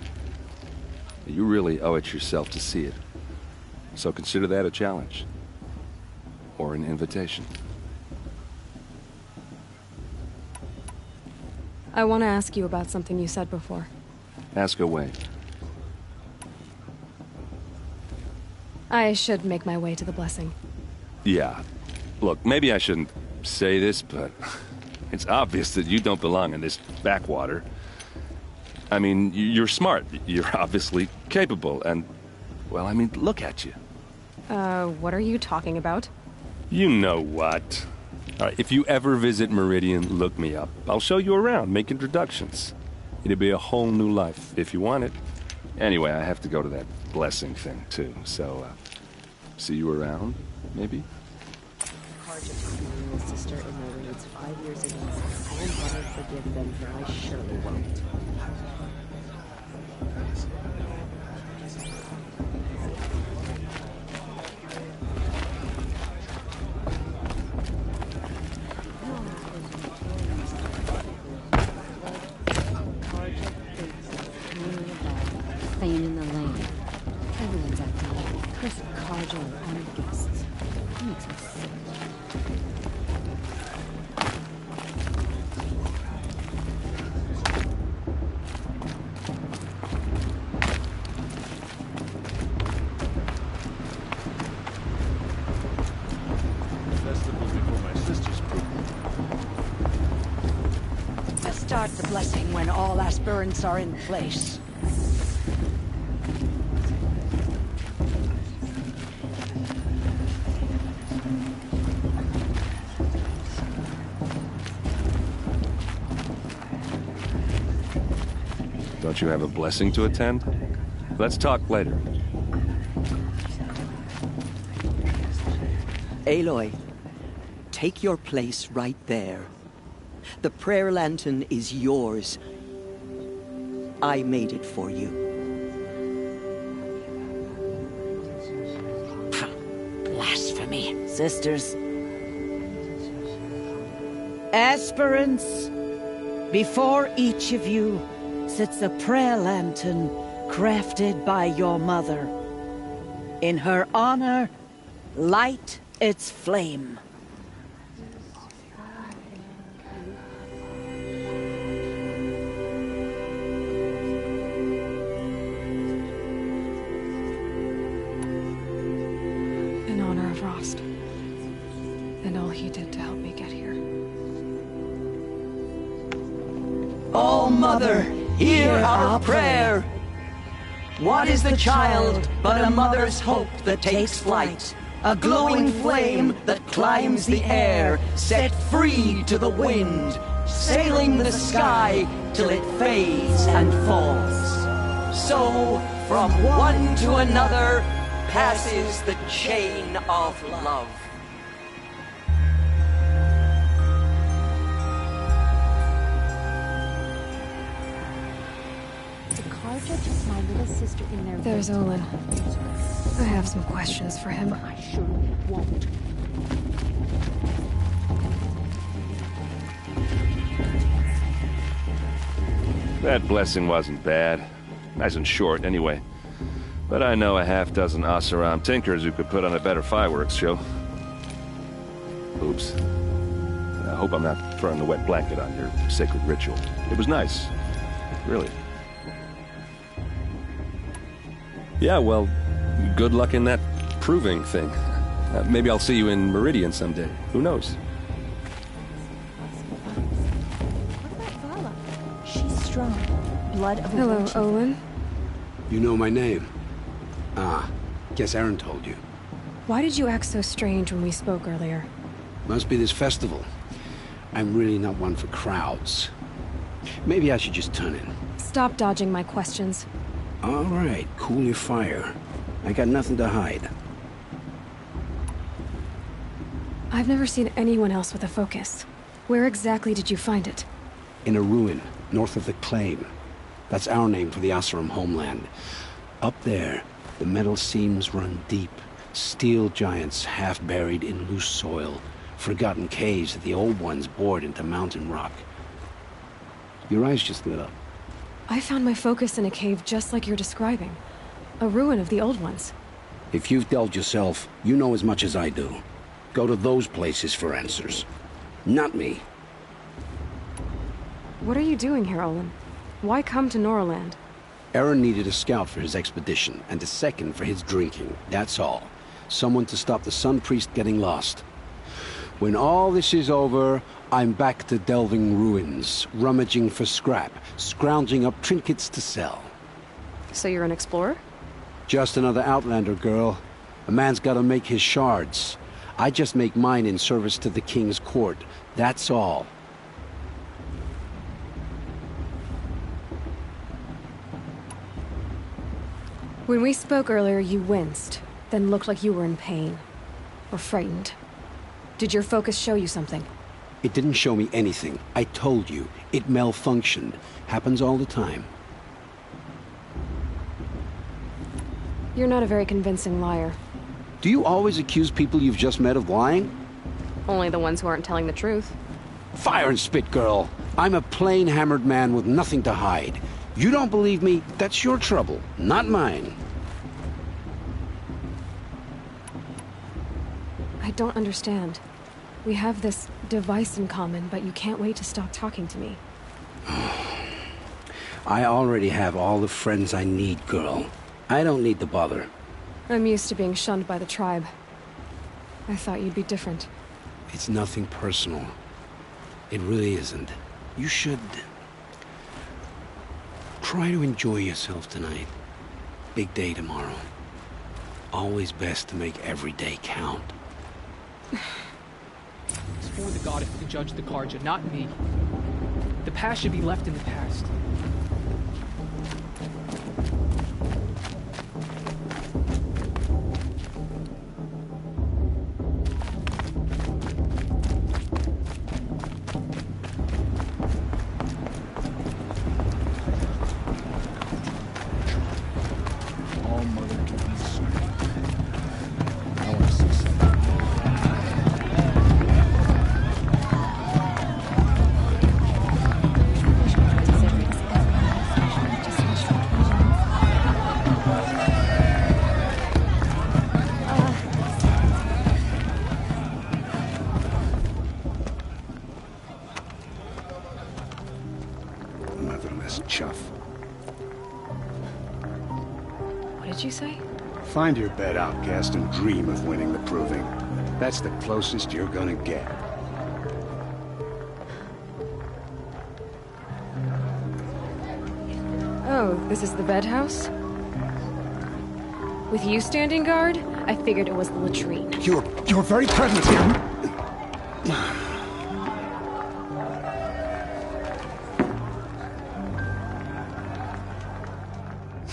Speaker 13: You really owe it yourself to see it. So consider that a challenge. Or an invitation.
Speaker 1: I want to ask you about something you said before.
Speaker 13: Ask away.
Speaker 1: I should make my way to the blessing.
Speaker 13: Yeah. Look, maybe I shouldn't say this, but it's obvious that you don't belong in this backwater. I mean, you're smart. You're obviously capable, and, well, I mean, look at you.
Speaker 1: What are you talking about?
Speaker 13: You know what. All right, if you ever visit Meridian, look me up. I'll show you around, make introductions. It'll be a whole new life, if you want it. Anyway, I have to go to that blessing thing, too, so, see you around, maybe?
Speaker 9: Carja took my little sister in their raids 5 years ago. I will never forgive them, for I surely won't.
Speaker 15: Staying in the lane. Everyone's acting like Chris Carja or honored guests. It makes me sick.
Speaker 10: Festival before my sister's proof.
Speaker 11: To start the blessing when all aspirants are in place.
Speaker 13: Don't you have a blessing to attend? Let's talk later.
Speaker 5: Aloy, take your place right there. The prayer lantern is yours. I made it for you.
Speaker 11: Blasphemy. Sisters. Aspirants, before each of you sits a prayer lantern crafted by your mother. In her honor, light its flame.
Speaker 3: In honor of Rost. And all he did to help me get here.
Speaker 5: Oh, Mother, hear our prayer. What is the child but a mother's hope that takes flight? A glowing flame that climbs the air, set free to the wind, sailing the sky till it fades and falls. So, from one to another, passes the chain of love.
Speaker 15: Carja took my little sister in their
Speaker 3: There's Olin. I have some questions for him.
Speaker 15: I surely won't.
Speaker 13: That blessing wasn't bad. Nice and short, anyway. But I know a half-dozen Oseram tinkers who could put on a better fireworks show. Oops. I hope I'm not throwing a wet blanket on your sacred ritual. It was nice. Really. Yeah, well, good luck in that proving thing. Maybe I'll see you in Meridian someday. Who knows?
Speaker 15: What about Vala? She's strong. Blood of a
Speaker 3: Hello,
Speaker 15: witch.
Speaker 3: Olin.
Speaker 14: You know my name? Ah, guess Aaron told you.
Speaker 3: Why did you act so strange when we spoke earlier?
Speaker 14: Must be this festival. I'm really not one for crowds. Maybe I should just turn in.
Speaker 3: Stop dodging my questions.
Speaker 14: All right, cool your fire. I got nothing to hide.
Speaker 3: I've never seen anyone else with a focus. Where exactly did you find it?
Speaker 14: In a ruin, north of the Claim. That's our name for the Oseram homeland. Up there, the metal seams run deep. Steel giants half buried in loose soil. Forgotten caves that the old ones bored into mountain rock. Your eyes just lit up.
Speaker 3: I found my focus in a cave just like you're describing. A ruin of the old ones.
Speaker 14: If you've delved yourself, you know as much as I do. Go to those places for answers. Not me.
Speaker 3: What are you doing here, Olin? Why come to Norland?
Speaker 14: Aaron needed a scout for his expedition, and a second for his drinking. That's all. Someone to stop the Sun Priest getting lost. When all this is over, I'm back to delving ruins, rummaging for scrap, scrounging up trinkets to sell.
Speaker 1: So you're an explorer?
Speaker 14: Just another Outlander, girl. A man's gotta make his shards. I just make mine in service to the King's court. That's all.
Speaker 1: When we spoke earlier, you winced, then looked like you were in pain. Or frightened. Did your focus show you something?
Speaker 14: It didn't show me anything. I told you. It malfunctioned. Happens all the time.
Speaker 1: You're not a very convincing liar.
Speaker 14: Do you always accuse people you've just met of lying?
Speaker 1: Only the ones who aren't telling the truth.
Speaker 14: Fire and spit, girl. I'm a plain hammered man with nothing to hide. You don't believe me, that's your trouble, not mine.
Speaker 1: I don't understand. We have this device in common, but you can't wait to stop talking to me.
Speaker 14: I already have all the friends I need, girl. I don't need the bother.
Speaker 1: I'm used to being shunned by the tribe. I thought you'd be different.
Speaker 14: It's nothing personal. It really isn't. You should... try to enjoy yourself tonight. Big day tomorrow. Always best to make every day count.
Speaker 16: It's for the goddess to judge the Karja, not me. The past should be left in the past.
Speaker 14: Find your bed, outcast, and dream of winning the proving. That's the closest you're gonna get.
Speaker 1: Oh, this is the bed house? With you standing guard, I figured it was the latrine.
Speaker 14: Your very presence here...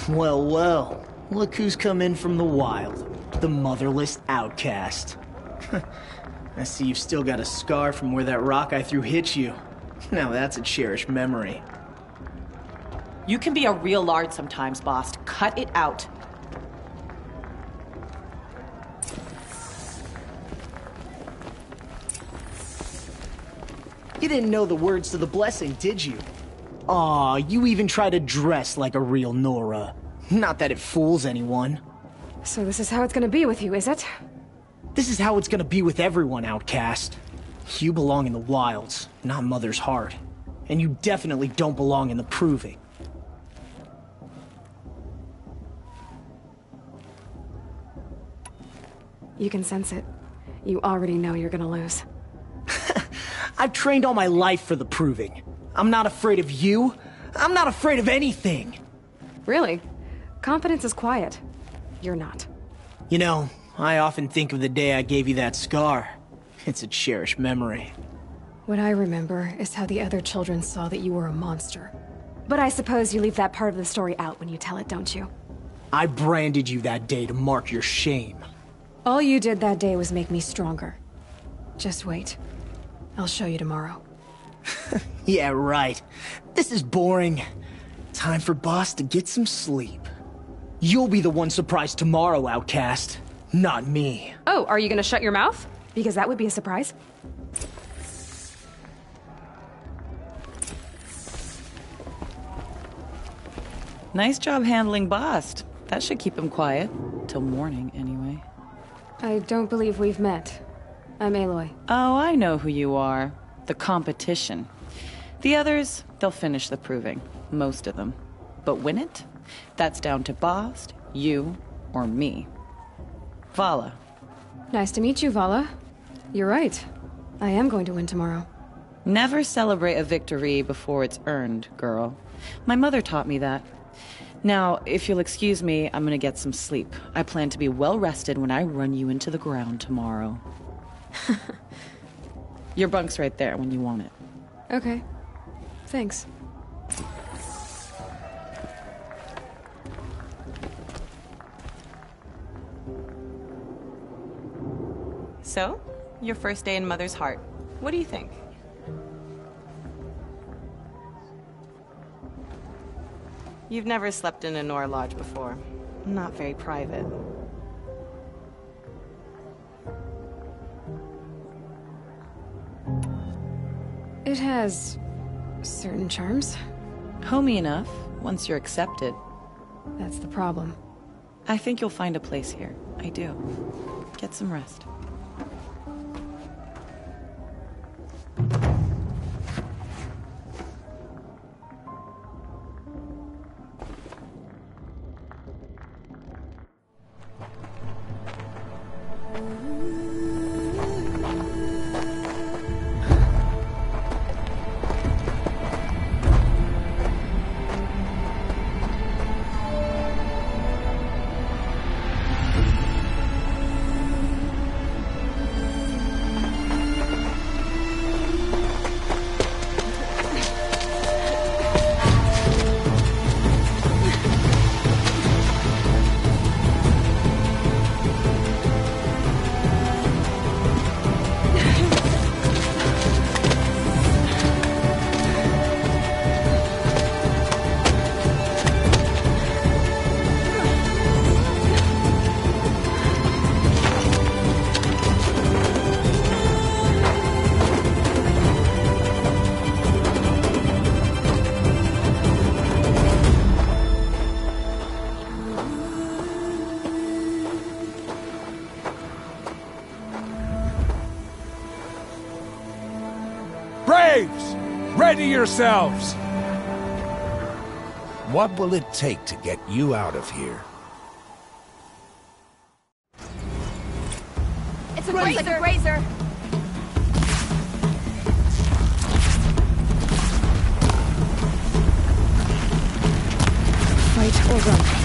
Speaker 17: Well, well. Look who's come in from the wild. The motherless outcast. I see you've still got a scar from where that rock I threw hit you. Now that's a cherished memory.
Speaker 18: You can be a real lard sometimes, boss. Cut it out.
Speaker 17: You didn't know the words to the blessing, did you? Aw, you even try to dress like a real Nora. Not that it fools anyone.
Speaker 1: So this is how it's gonna be with you, is it?
Speaker 17: This is how it's gonna be with everyone, outcast. You belong in the wilds, not Mother's heart. And you definitely don't belong in the proving.
Speaker 1: You can sense it. You already know you're gonna lose.
Speaker 17: I've trained all my life for the proving. I'm not afraid of you. I'm not afraid of anything.
Speaker 1: Really? Confidence is quiet. You're not.
Speaker 17: You know, I often think of the day I gave you that scar. It's a cherished memory.
Speaker 1: What I remember is how the other children saw that you were a monster. But I suppose you leave that part of the story out when you tell it, don't you?
Speaker 17: I branded you that day to mark your shame.
Speaker 1: All you did that day was make me stronger. Just wait. I'll show you tomorrow.
Speaker 17: Yeah, right. This is boring. Time for Boss to get some sleep. You'll be the one surprised tomorrow, outcast. Not me.
Speaker 1: Oh, are you gonna shut your mouth? Because that would be a surprise.
Speaker 18: Nice job handling Bast. That should keep him quiet. Till morning, anyway.
Speaker 1: I don't believe we've met. I'm Aloy.
Speaker 18: Oh, I know who you are. The competition. The others, they'll finish the proving. Most of them. But win it? That's down to Bast, you, or me. Vala.
Speaker 3: Nice to meet you, Vala. You're right. I am going to win tomorrow.
Speaker 18: Never celebrate a victory before it's earned, girl. My mother taught me that. Now, if you'll excuse me, I'm gonna get some sleep. I plan to be well rested when I run you into the ground tomorrow. Your bunk's right there when you want it.
Speaker 3: Okay. Thanks.
Speaker 18: So, your first day in Mother's Heart. What do you think? You've never slept in a Nora lodge before. Not very private.
Speaker 3: It has certain charms.
Speaker 18: Homey enough, once you're accepted.
Speaker 3: That's the problem.
Speaker 18: I think you'll find a place here. I do. Get some rest.
Speaker 12: Braves! Ready yourselves!
Speaker 19: What will it take to get you out of here?
Speaker 1: It's a grazer!
Speaker 3: Fight or run.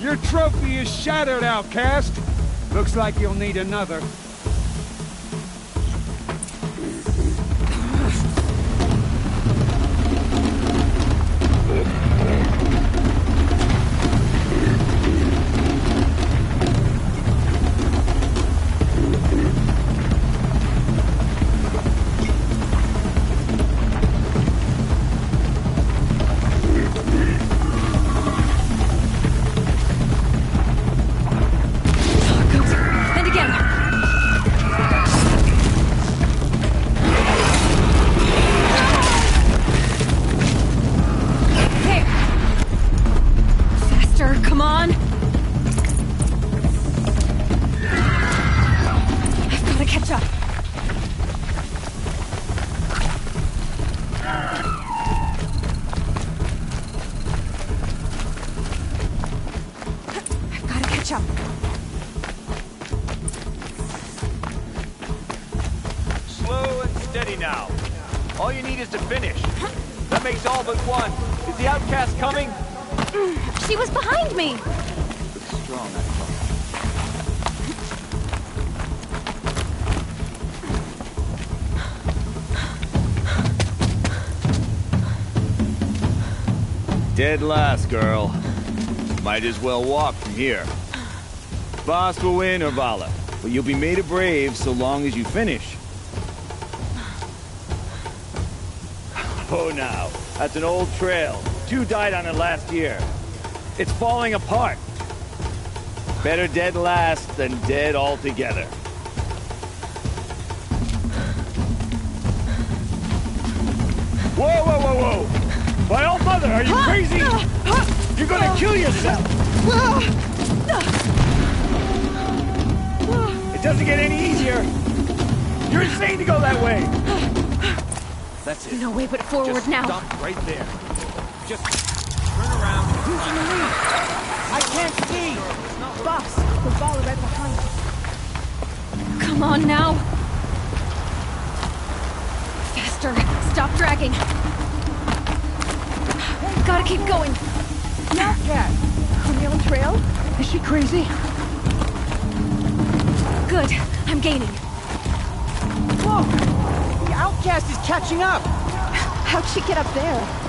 Speaker 12: Your trophy is shattered, outcast. Looks like you'll need another.
Speaker 1: catch up.
Speaker 20: Slow and steady now. All you need is to finish. That makes all but one. Is the outcast coming?
Speaker 1: She was behind me!
Speaker 20: Looks strong, that far. Dead last, girl. Might as well walk from here. Boss will win or Vala, but you'll be made a brave so long as you finish. Oh, now, that's an old trail. 2 died on it last year. It's falling apart. Better dead last than dead altogether. Whoa, whoa, whoa, whoa! My old mother, are you crazy? You're gonna kill yourself! It doesn't get any easier. You're insane to go that way. That's it.
Speaker 1: No way but forward
Speaker 20: Just
Speaker 1: now.
Speaker 20: Stop right there. Just turn around.
Speaker 5: Who's in the lead? I can't see. Boss, the ball right behind us.
Speaker 1: Come on now. Faster. Stop dragging. Gotta keep going.
Speaker 5: The outcast. On the other trail? Is she crazy?
Speaker 1: Good. I'm gaining.
Speaker 5: Whoa! The outcast is catching up! How'd she get up there?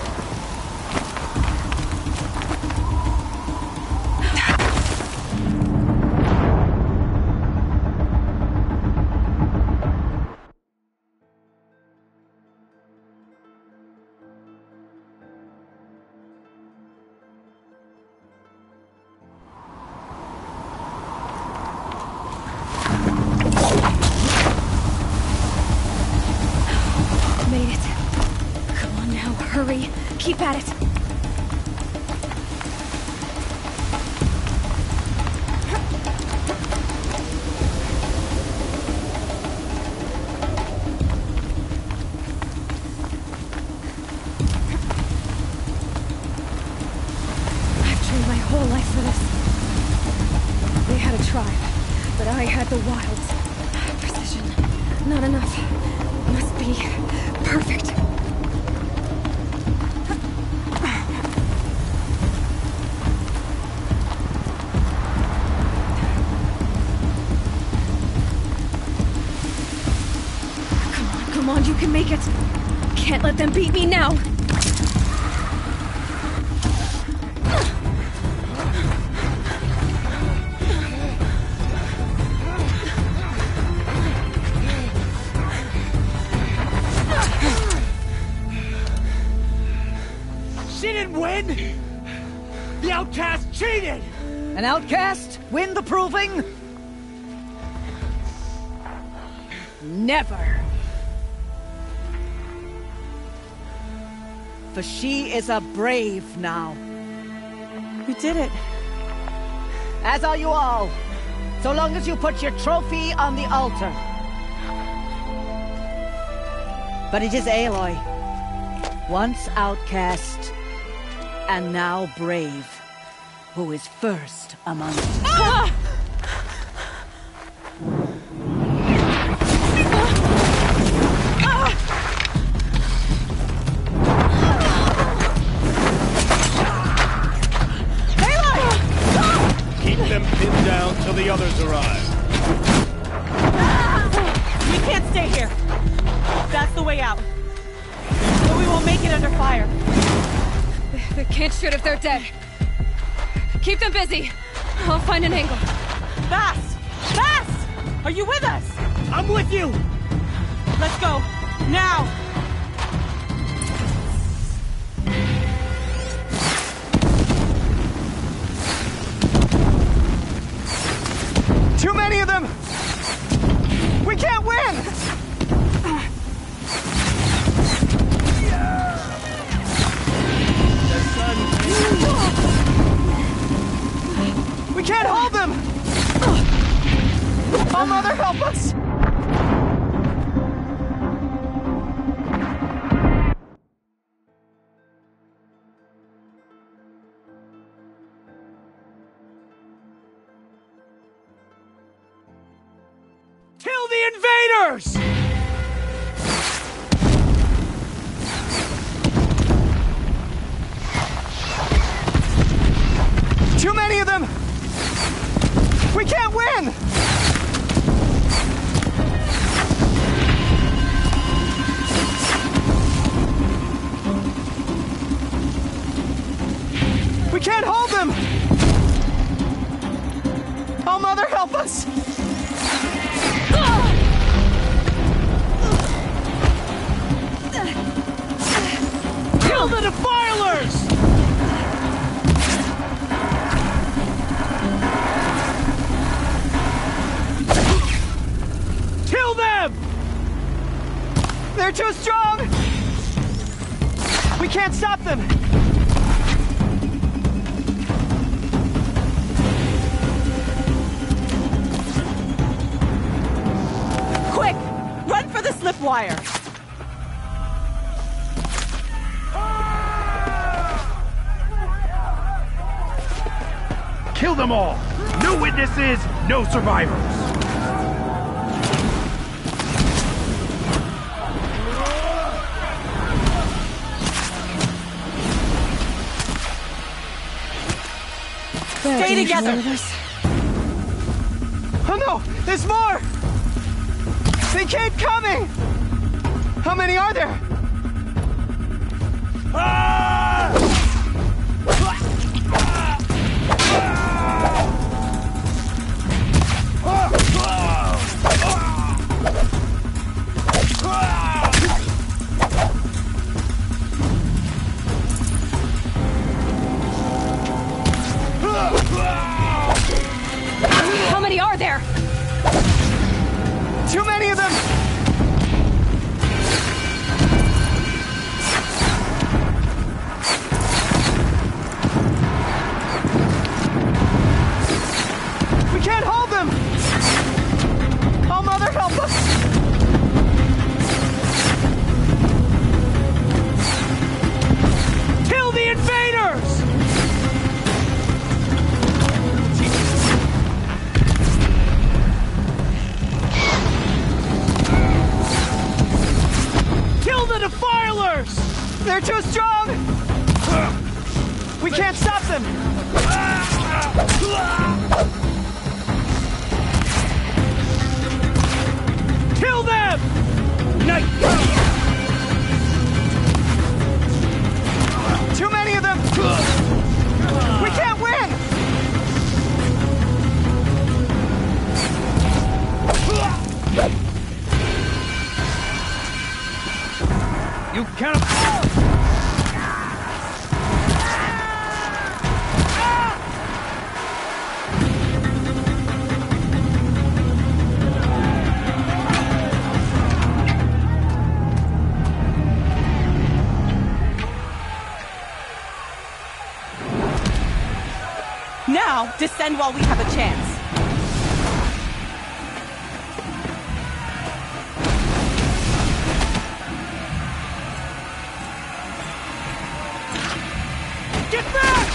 Speaker 1: Made it. Come on now, hurry. Keep at it. I've trained my whole life for this. They had a tribe, but I had the wilds. Precision. Not enough. Must be perfect. Come on, you can make it. Can't let them beat me now.
Speaker 5: She didn't win! The outcast cheated! An outcast? Win the proving? Never. For she is a brave now.
Speaker 18: We did it.
Speaker 5: As are you all. So long as you put your trophy on the altar. But it is Aloy. Once outcast, and now brave, who is first among us.
Speaker 1: Ah!
Speaker 20: Keep them pinned down till the others arrive.
Speaker 18: We can't stay here. That's the way out. But we won't make it under fire.
Speaker 1: They can't shoot if they're dead. Keep them busy. I'll find an angle.
Speaker 18: Bass! Bass! Are you with us?
Speaker 5: I'm with you!
Speaker 18: Let's go. Now!
Speaker 5: Too many of them! We can't win! We can't hold them! Oh, Mother, help us!
Speaker 20: Kill the invaders!
Speaker 21: Too many of them! We can't win! We can't hold them! Oh, Mother, help us!
Speaker 20: Kill the defilers! Kill them!
Speaker 21: They're too strong! We can't stop them!
Speaker 18: Quick! Run for the slip wire!
Speaker 12: Kill them all! No witnesses, no survivors!
Speaker 18: Stay together!
Speaker 21: Oh no! There's more! They keep coming! How many are there?
Speaker 1: How many are there?
Speaker 21: Too many of them! We can't hold them! Oh, Mother, help us!
Speaker 20: Kill the invaders! Kill the defilers!
Speaker 21: They're too strong! We can't stop them!
Speaker 20: Kill them!
Speaker 21: Too many of them! We can't win!
Speaker 20: You cannot...
Speaker 18: Now, descend while we have a chance.
Speaker 20: Get back!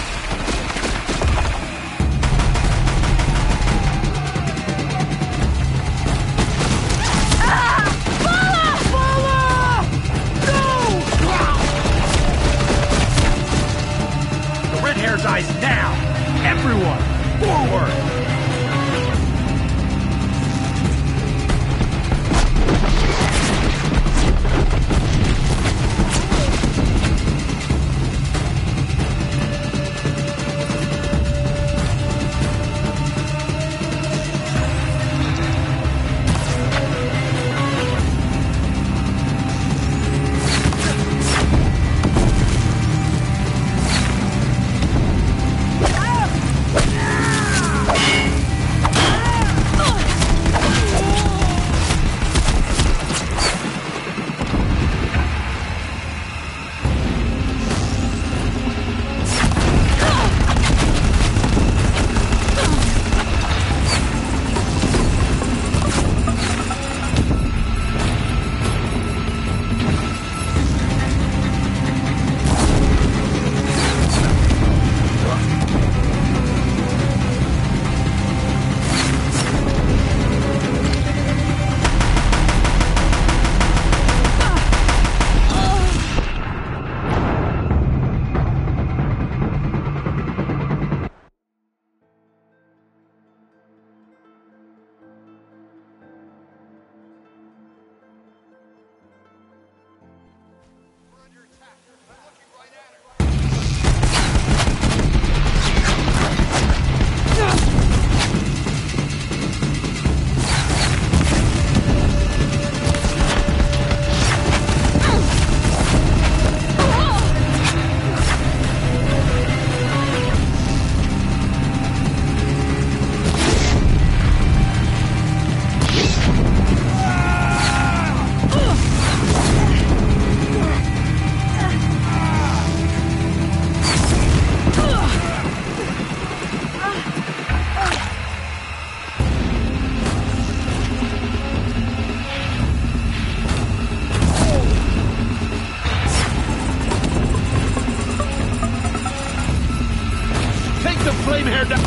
Speaker 12: The red hair's eyes now! Everyone, forward! the flame hair down!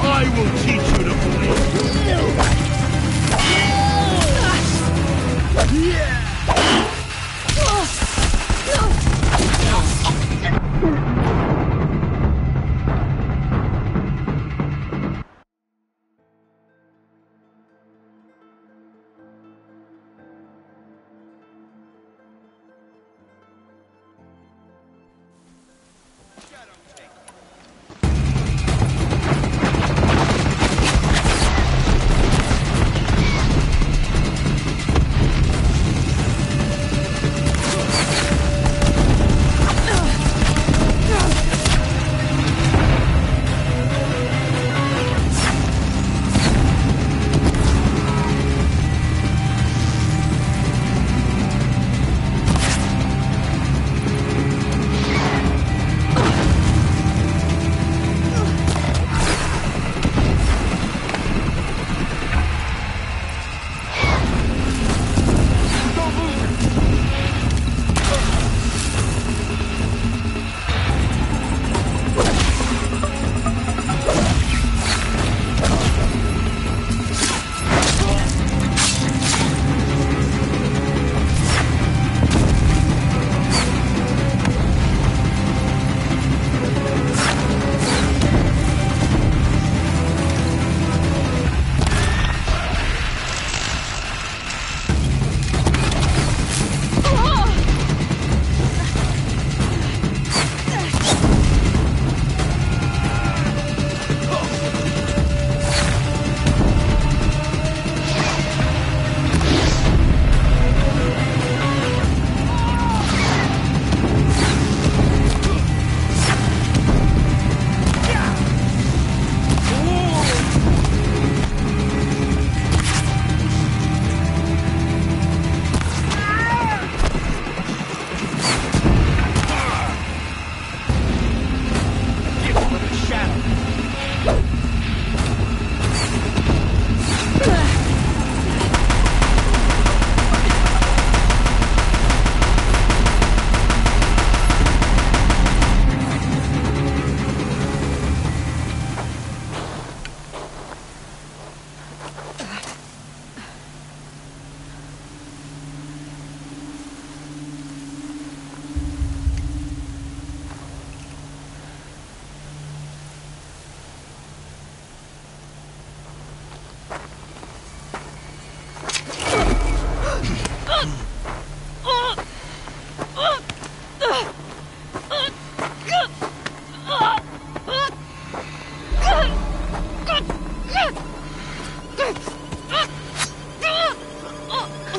Speaker 12: I will teach you to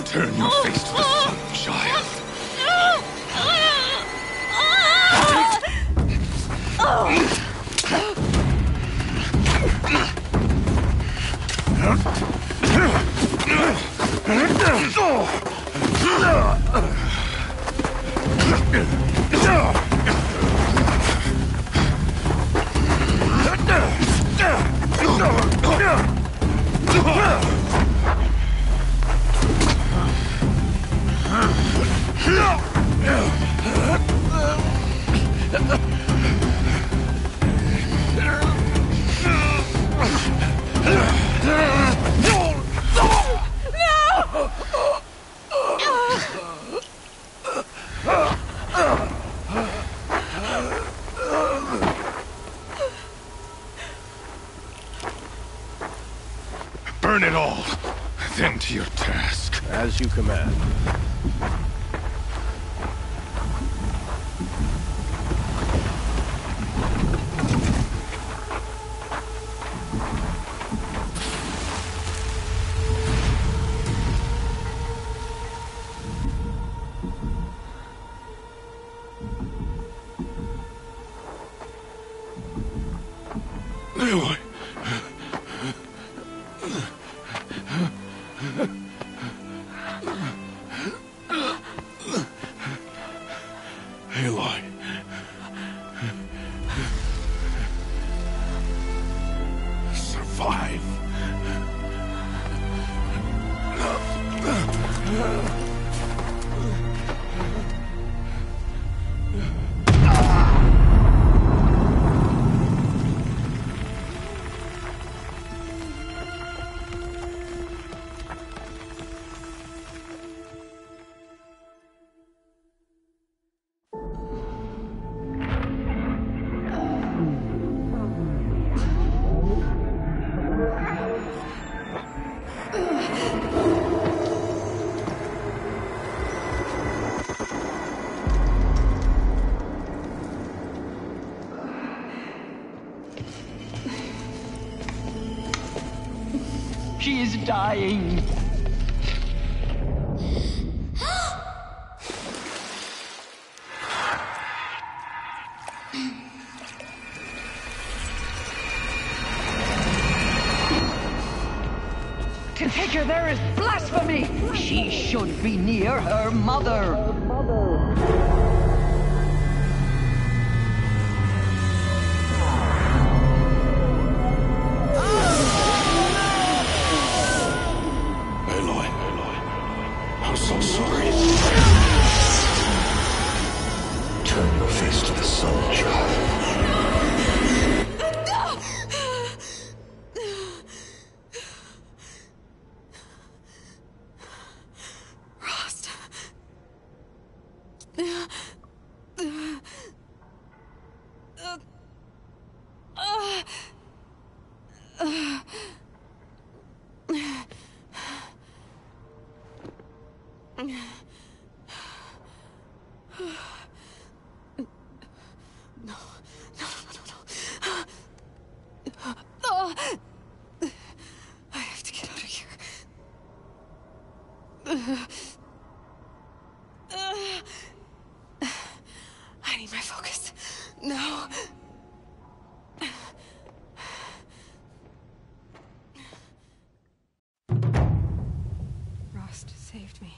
Speaker 2: Turn your face to the sun, child. Burn it all, then to your task.
Speaker 12: As you command.
Speaker 2: Aloy. Aloy. Survive.
Speaker 5: He is dying. To take her there is blasphemy! She should be near her mother!
Speaker 14: Aloy, I'm so sorry. Turn your face to the sun, child.
Speaker 3: I have to get out of here. I need my focus. No. Rost saved me.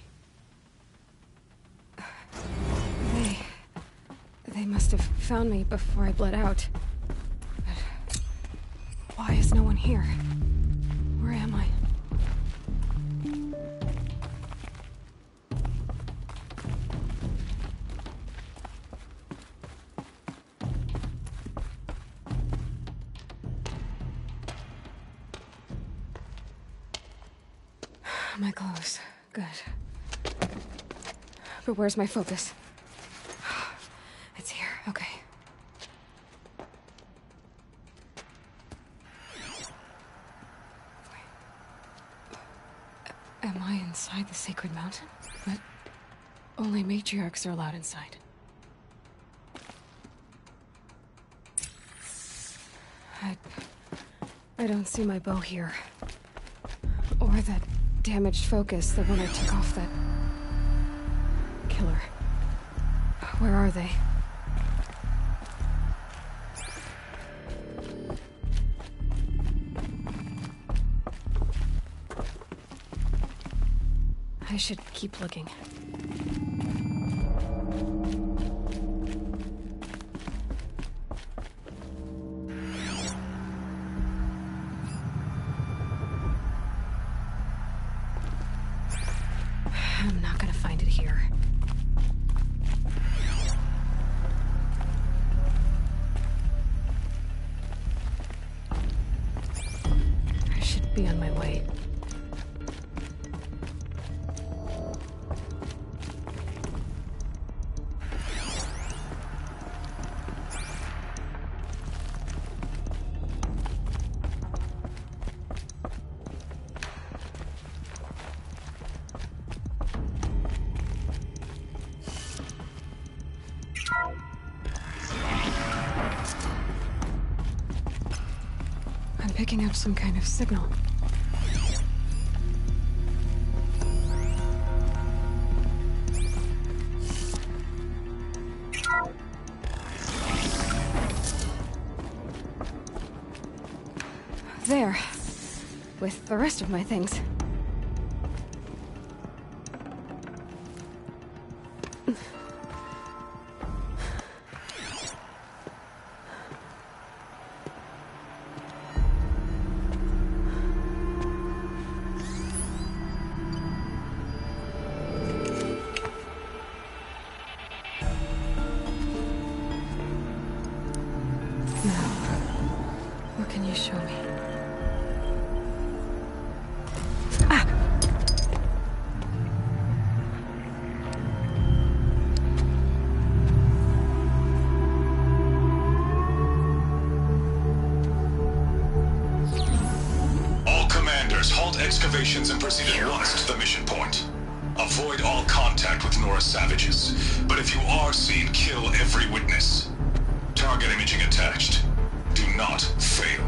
Speaker 3: They must have found me before I bled out. But why is no one here? Where am I? My clothes. Good. But where's my focus? It's here. Okay. Am I inside the sacred mountain? But only matriarchs are allowed inside. I don't see my bow here. Or that damaged focus, the one I took off that killer. Where are they? I should keep looking. I'm not gonna find it here. I should be on my way. Picking up some kind of signal. There, with the rest of my things. What can you show me?
Speaker 4: All commanders, halt excavations and proceed at once to the mission point. Avoid all contact with Nora savages, but if you are seen, kill every witness. Target imaging attached. Do not fail.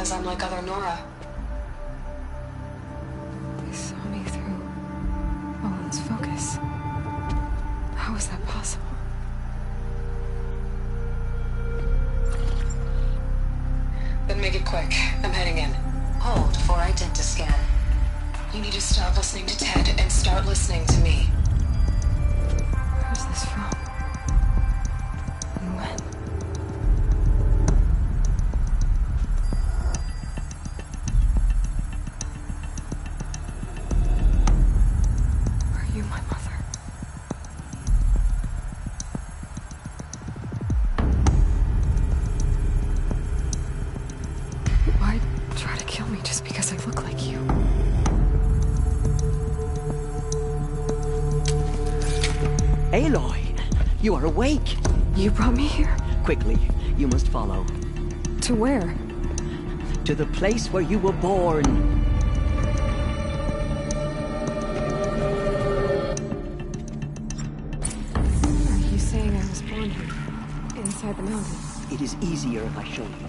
Speaker 6: says I'm like other Nora.
Speaker 3: They saw me through Owen's focus. How is that possible?
Speaker 6: Then make it quick. I'm heading in. Hold for identiscan. You need to stop listening to Ted and start listening to me.
Speaker 3: Where's this from? And when? Are you my mother? Why try to kill me just because I look like you?
Speaker 5: Aloy, you are awake.
Speaker 3: You brought me here?
Speaker 5: Quickly, you must follow.
Speaker 3: To where?
Speaker 5: To the place where you were born.
Speaker 3: Are you saying I was born here? Inside the mountain?
Speaker 5: It is easier if I show you.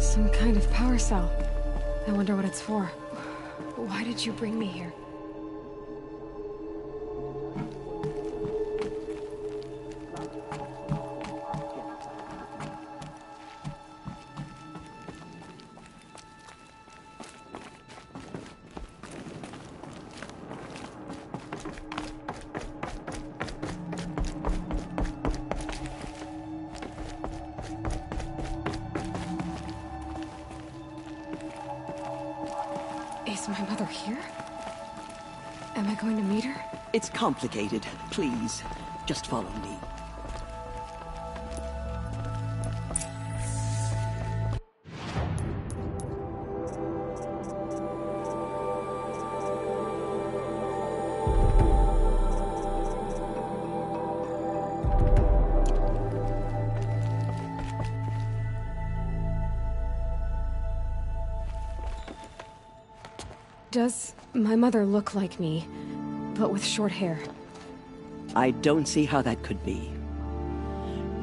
Speaker 3: Some kind of power cell. I wonder what it's for. Why did you bring me here? Is my mother here? Am I going to meet her?
Speaker 5: It's complicated. Please, just follow me.
Speaker 3: Does my mother look like me, but with short hair?
Speaker 5: I don't see how that could be.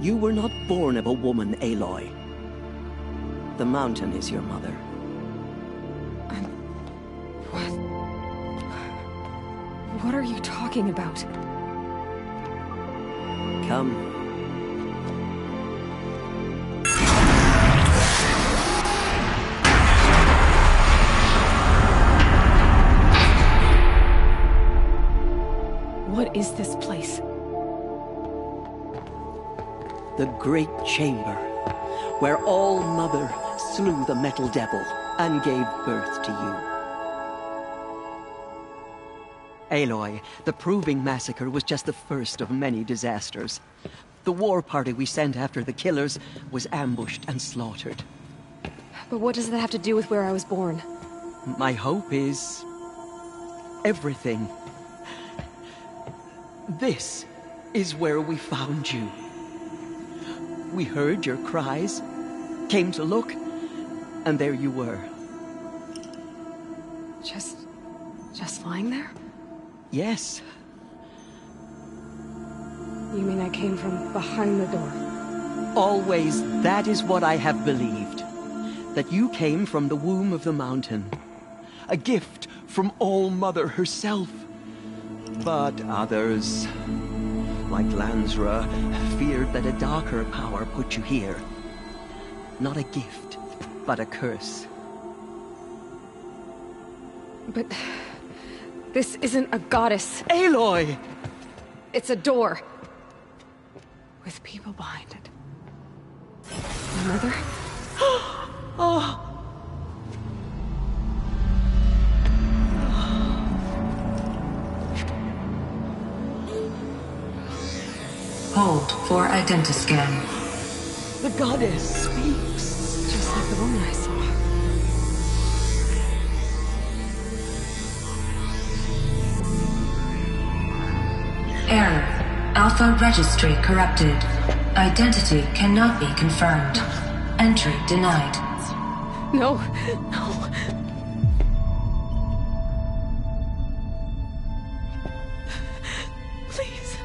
Speaker 5: You were not born of a woman, Aloy. The mountain is your mother.
Speaker 3: What are you talking about?
Speaker 5: Come.
Speaker 3: What is this place?
Speaker 5: The Great Chamber, where All-Mother slew the Metal Devil and gave birth to you. Aloy, the Proving Massacre was just the first of many disasters. The war party we sent after the killers was ambushed and slaughtered.
Speaker 3: But what does that have to do with where I was born?
Speaker 5: My hope is everything. This is where we found you. We heard your cries, came to look, and there you were.
Speaker 3: Just lying there?
Speaker 5: Yes.
Speaker 3: You mean I came from behind the door?
Speaker 5: Always, that is what I have believed. That you came from the womb of the mountain. A gift from All-Mother herself. But others, like Lansra, feared that a darker power put you here. Not a gift, but a curse.
Speaker 3: But this isn't a goddess.
Speaker 5: Aloy!
Speaker 3: It's a door. With people behind it. My mother?
Speaker 5: Oh!
Speaker 6: Hold for identiscan.
Speaker 5: The goddess speaks.
Speaker 3: Just like the woman I saw.
Speaker 6: Error. Alpha registry corrupted. Identity cannot be confirmed. Entry denied.
Speaker 3: No, no. Please.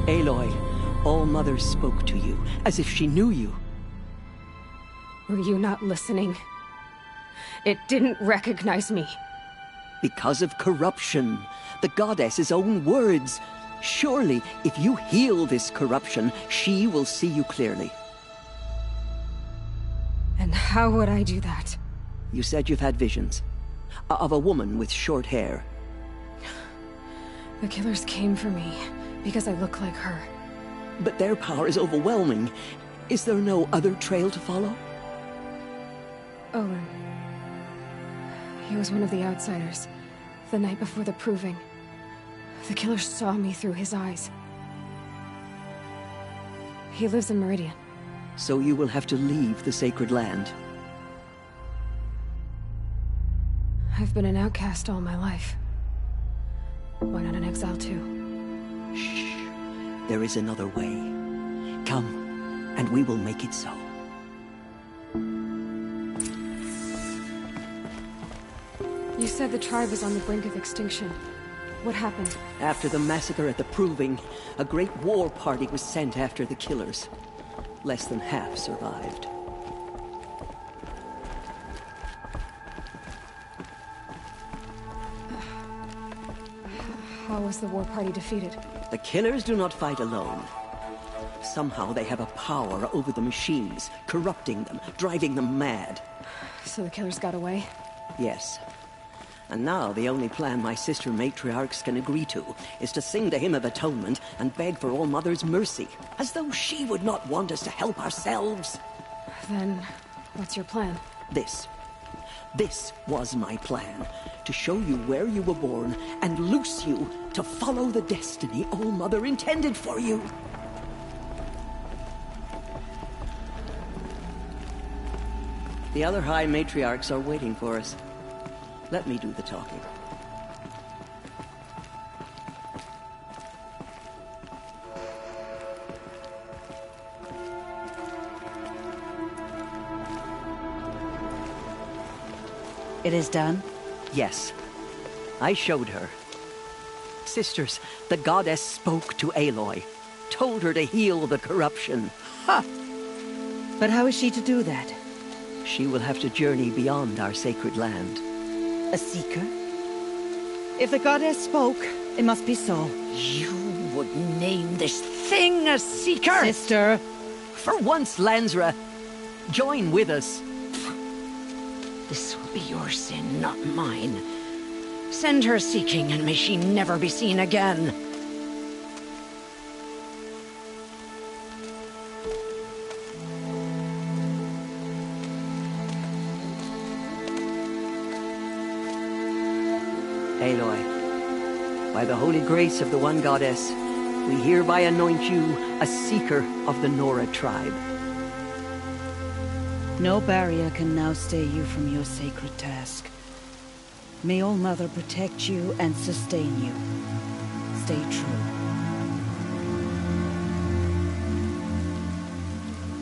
Speaker 5: Aloy, All-Mother spoke to you, as if she knew you.
Speaker 3: Were you not listening? It didn't recognize me.
Speaker 5: Because of corruption. The goddess's own words. Surely, if you heal this corruption, she will see you clearly.
Speaker 3: And how would I do that?
Speaker 5: You said you've had visions. Of a woman with short hair.
Speaker 3: The killers came for me, because I look like her.
Speaker 5: But their power is overwhelming. Is there no other trail to follow?
Speaker 3: Owen. He was one of the outsiders. The night before the proving. The killer saw me through his eyes. He lives in Meridian.
Speaker 5: So you will have to leave the sacred land.
Speaker 3: I've been an outcast all my life. Why not an exile too?
Speaker 5: Shh. There is another way. Come, and we will make it so.
Speaker 3: You said the tribe was on the brink of extinction. What happened?
Speaker 5: After the massacre at the Proving, a great war party was sent after the killers. Less than half survived.
Speaker 3: How was the war party defeated?
Speaker 5: The killers do not fight alone. Somehow they have a power over the machines, corrupting them, driving them mad.
Speaker 3: So the killers got away?
Speaker 5: Yes. And now the only plan my sister matriarchs can agree to is to sing the Hymn of Atonement and beg for All-Mother's mercy, as though she would not want us to help ourselves.
Speaker 3: Then, what's your plan?
Speaker 5: This was my plan. To show you where you were born and loose you to follow the destiny All-Mother intended for you. The other High Matriarchs are waiting for us. Let me do the talking.
Speaker 11: It is done?
Speaker 5: Yes. I showed her. Sisters, the goddess spoke to Aloy. Told her to heal the corruption.
Speaker 11: Ha! But how is she to do that?
Speaker 5: She will have to journey beyond our sacred land.
Speaker 11: A seeker? If the goddess spoke, it must be so.
Speaker 5: You would name this thing a seeker?
Speaker 11: Sister!
Speaker 5: For once, Lansra, join with us.
Speaker 7: This will be your sin, not mine. Send her seeking, and may she never be seen again.
Speaker 5: Aloy, by the holy grace of the One Goddess, we hereby anoint you a seeker of the Nora tribe.
Speaker 11: No barrier can now stay you from your sacred task. May All-Mother protect you and sustain you. Stay true.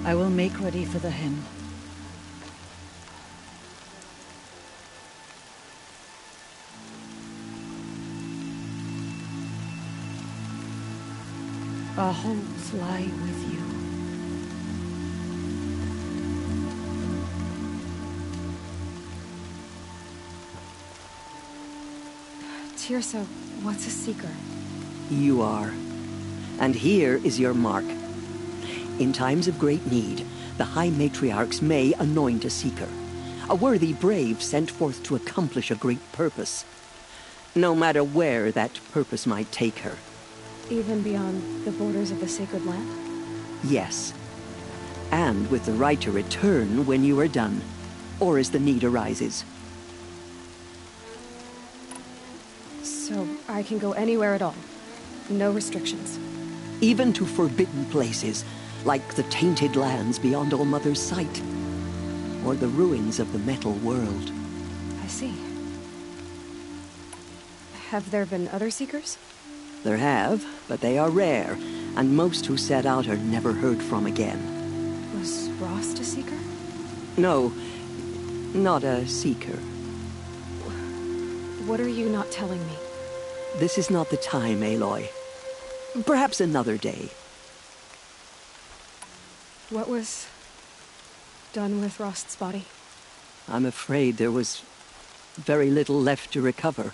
Speaker 11: I will make ready for the hymn. Our homes lie with you.
Speaker 3: Tirsa, what's a seeker?
Speaker 5: You are. And here is your mark. In times of great need, the High Matriarchs may anoint a seeker. A worthy brave sent forth to accomplish a great purpose. No matter where that purpose might take her.
Speaker 1: Even beyond the borders of the sacred land?
Speaker 5: Yes. And with the right to return when you are done, or as the need arises.
Speaker 1: So I can go anywhere at all? No restrictions?
Speaker 5: Even to forbidden places, like the tainted lands beyond All-Mother's sight. Or the ruins of the metal world.
Speaker 1: I see. Have there been other Seekers?
Speaker 5: There have, but they are rare, and most who set out are never heard from again.
Speaker 1: Was Rost a Seeker?
Speaker 5: No, not a Seeker.
Speaker 1: What are you not telling me?
Speaker 5: This is not the time, Aloy. Perhaps another day.
Speaker 1: What was done with Rost's body?
Speaker 5: I'm afraid there was very little left to recover.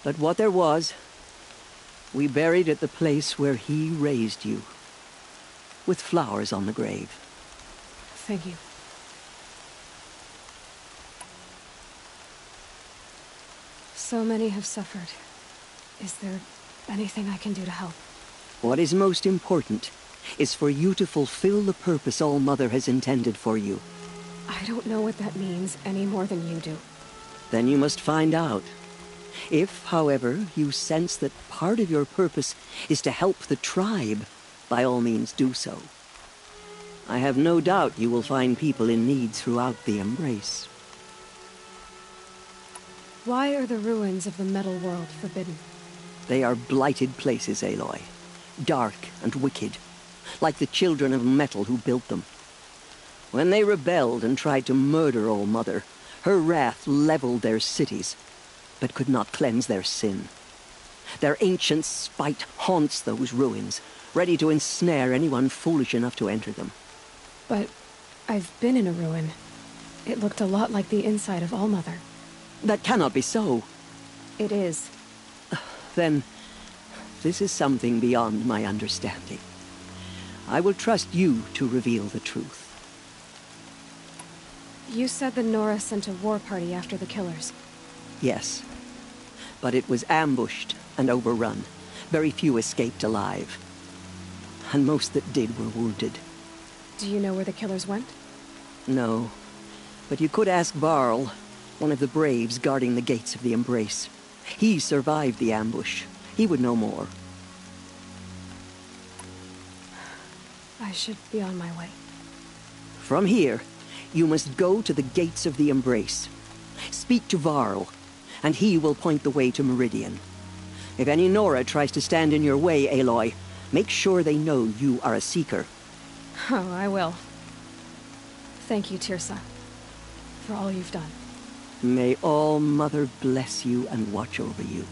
Speaker 5: But what there was, we buried at the place where he raised you, with flowers on the grave.
Speaker 1: Thank you. So many have suffered. Is there anything I can do to help?
Speaker 5: What is most important is for you to fulfill the purpose All-Mother has intended for you.
Speaker 1: I don't know what that means any more than you do.
Speaker 5: Then you must find out. If, however, you sense that part of your purpose is to help the tribe, by all means do so. I have no doubt you will find people in need throughout the Embrace.
Speaker 1: Why are the ruins of the metal world forbidden?
Speaker 5: They are blighted places, Aloy. Dark and wicked, like the children of metal who built them. When they rebelled and tried to murder All-Mother, her wrath leveled their cities, but could not cleanse their sin. Their ancient spite haunts those ruins, ready to ensnare anyone foolish enough to enter them.
Speaker 1: But I've been in a ruin. It looked a lot like the inside of All-Mother.
Speaker 5: That cannot be so.
Speaker 1: It is.
Speaker 5: Then, this is something beyond my understanding. I will trust you to reveal the truth.
Speaker 1: You said the Nora sent a war party after the killers.
Speaker 5: Yes. But it was ambushed and overrun. Very few escaped alive. And most that did were wounded.
Speaker 1: Do you know where the killers went?
Speaker 5: No. But you could ask Varl, one of the braves guarding the gates of the Embrace. He survived the ambush. He would know more.
Speaker 1: I should be on my way.
Speaker 5: From here, you must go to the gates of the Embrace. Speak to Varl, and he will point the way to Meridian. If any Nora tries to stand in your way, Aloy, make sure they know you are a Seeker.
Speaker 1: Oh, I will. Thank you, Tirsa, for all you've done.
Speaker 5: May All-Mother bless you and watch over you.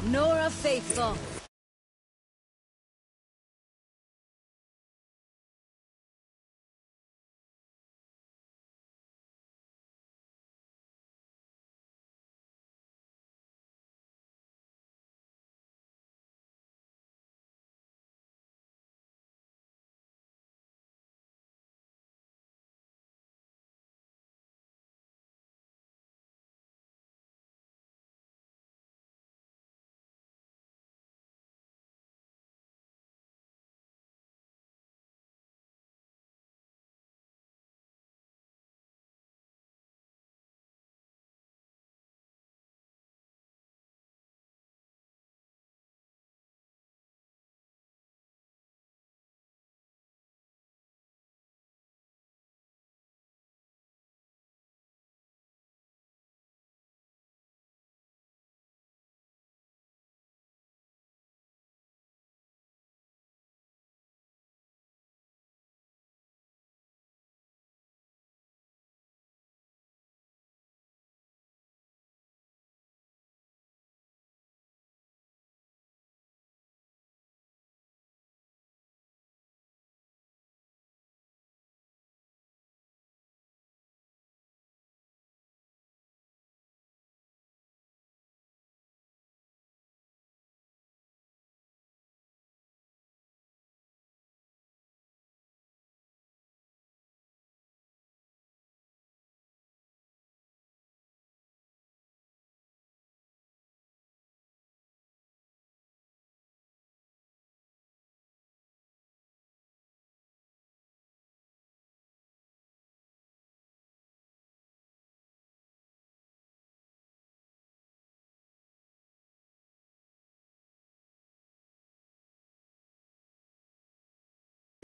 Speaker 9: Nora Faithful.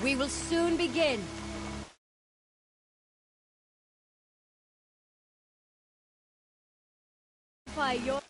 Speaker 15: We will soon begin. Your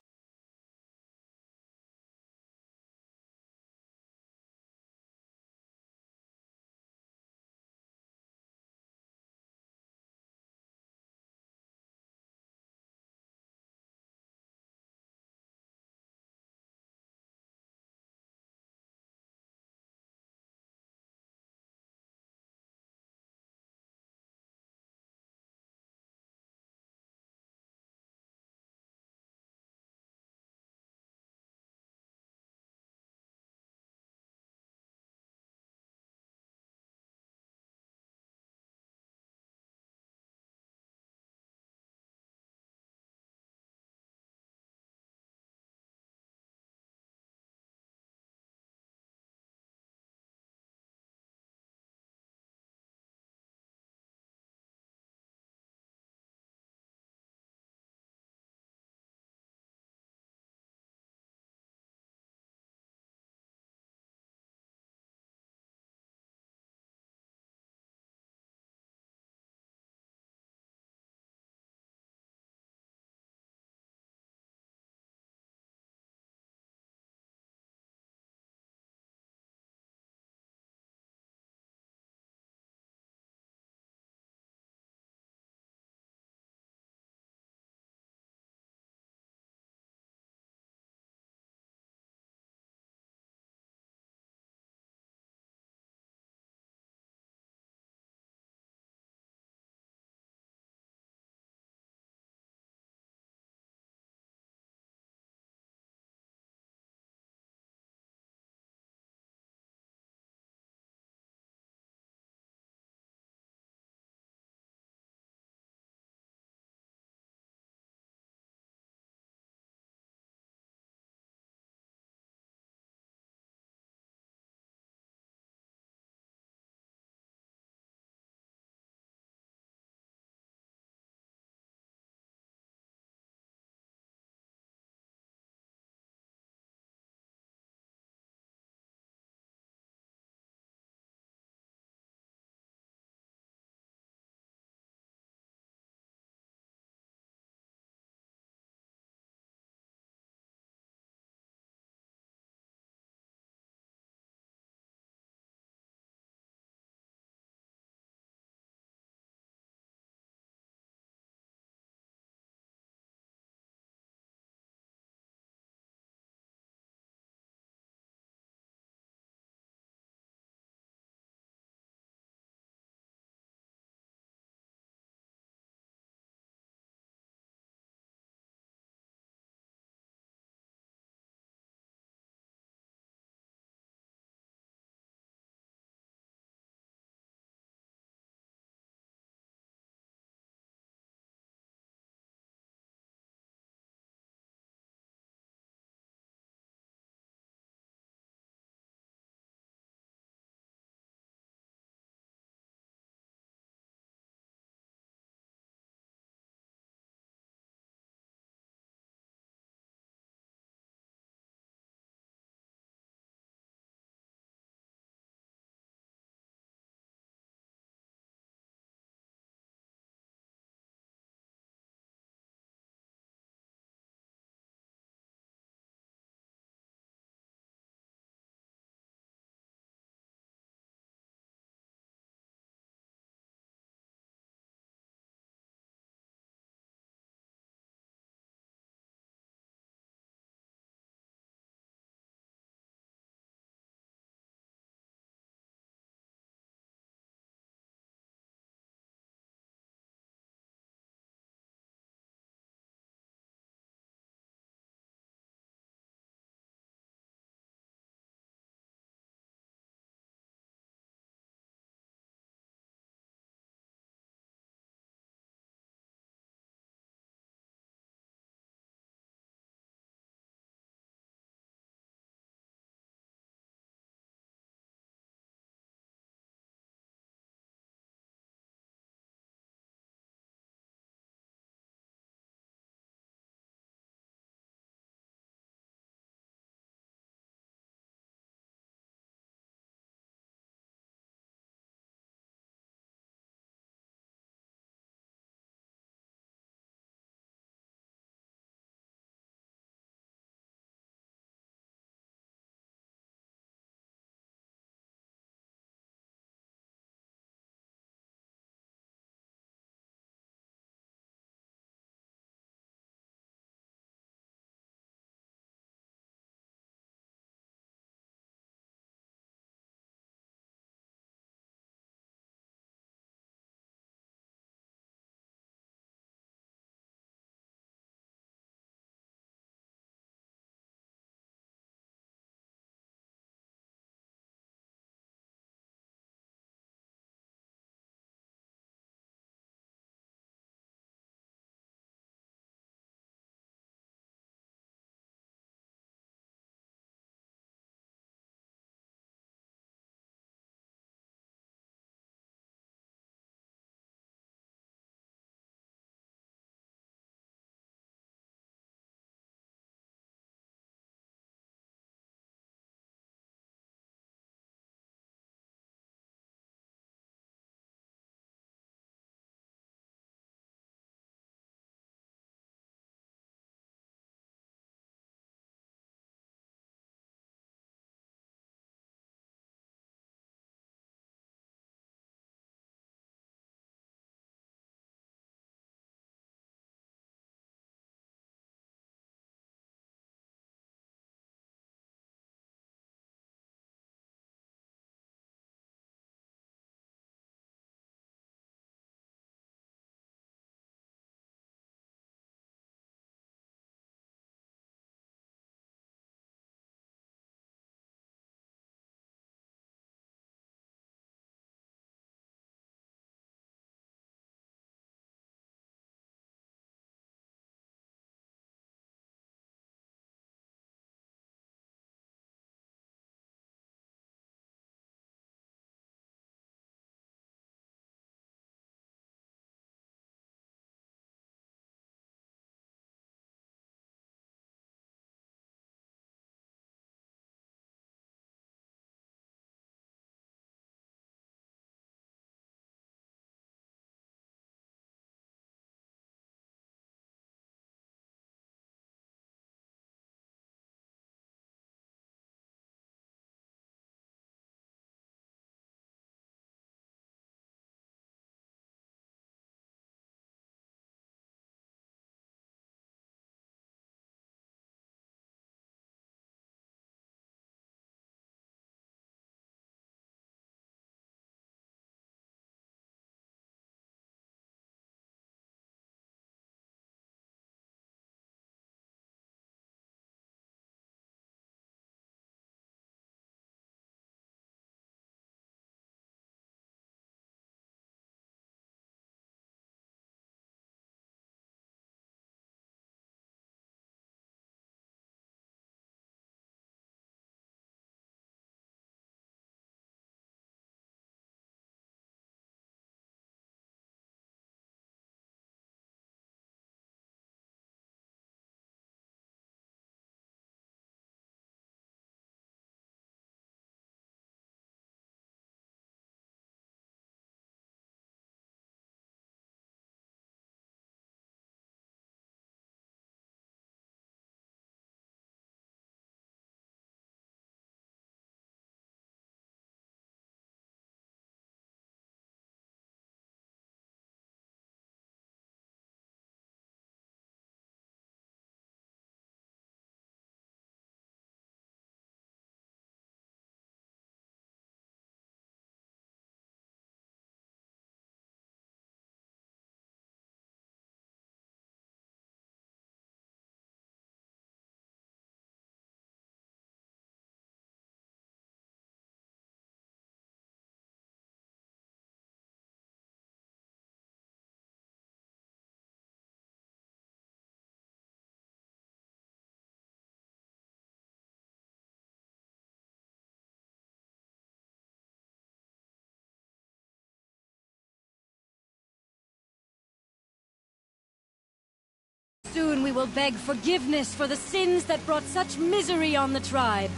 Speaker 9: Soon we will beg forgiveness for the sins that brought such misery on the tribe.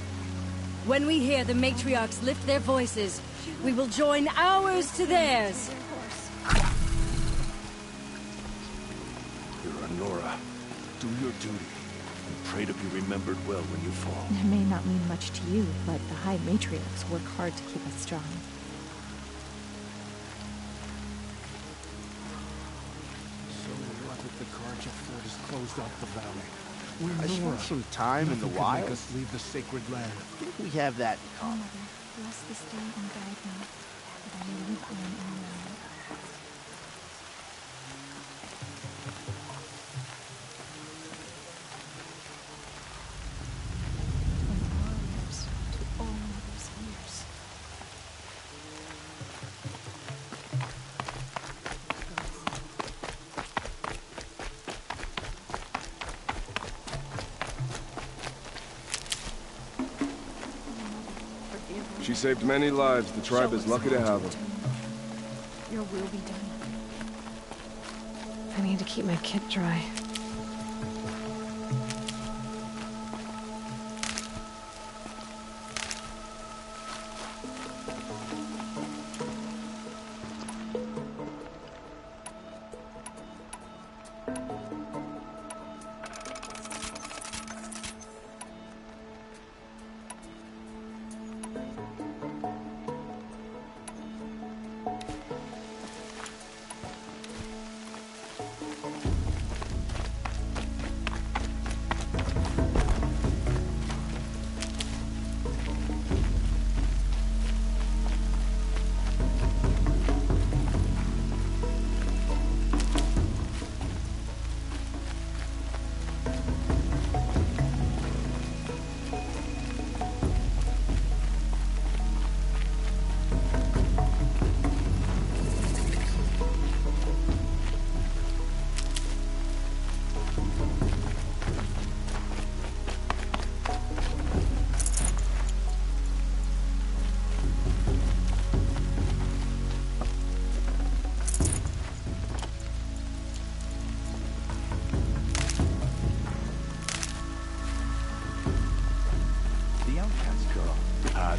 Speaker 9: When we hear the matriarchs lift their voices, we will join ours to theirs.
Speaker 19: You're Nora. Do your duty. And pray to be remembered well when you fall.
Speaker 8: It may not mean much to you, but the High Matriarchs work hard to keep us strong.
Speaker 19: So what if the Karja fort is closed off the valley? We're
Speaker 22: I
Speaker 19: Nora.
Speaker 22: spent some time in the
Speaker 19: Nothing can
Speaker 22: wild.
Speaker 19: make us leave the sacred land.
Speaker 22: I think we have that in
Speaker 8: Oh,
Speaker 22: common.
Speaker 8: Mother, bless this day and guide me, that I may live on in your land. From our lips to all mothers' ears.
Speaker 23: She saved many lives. The tribe is lucky to have her.
Speaker 8: Your will be done.
Speaker 3: I need to keep my kit dry.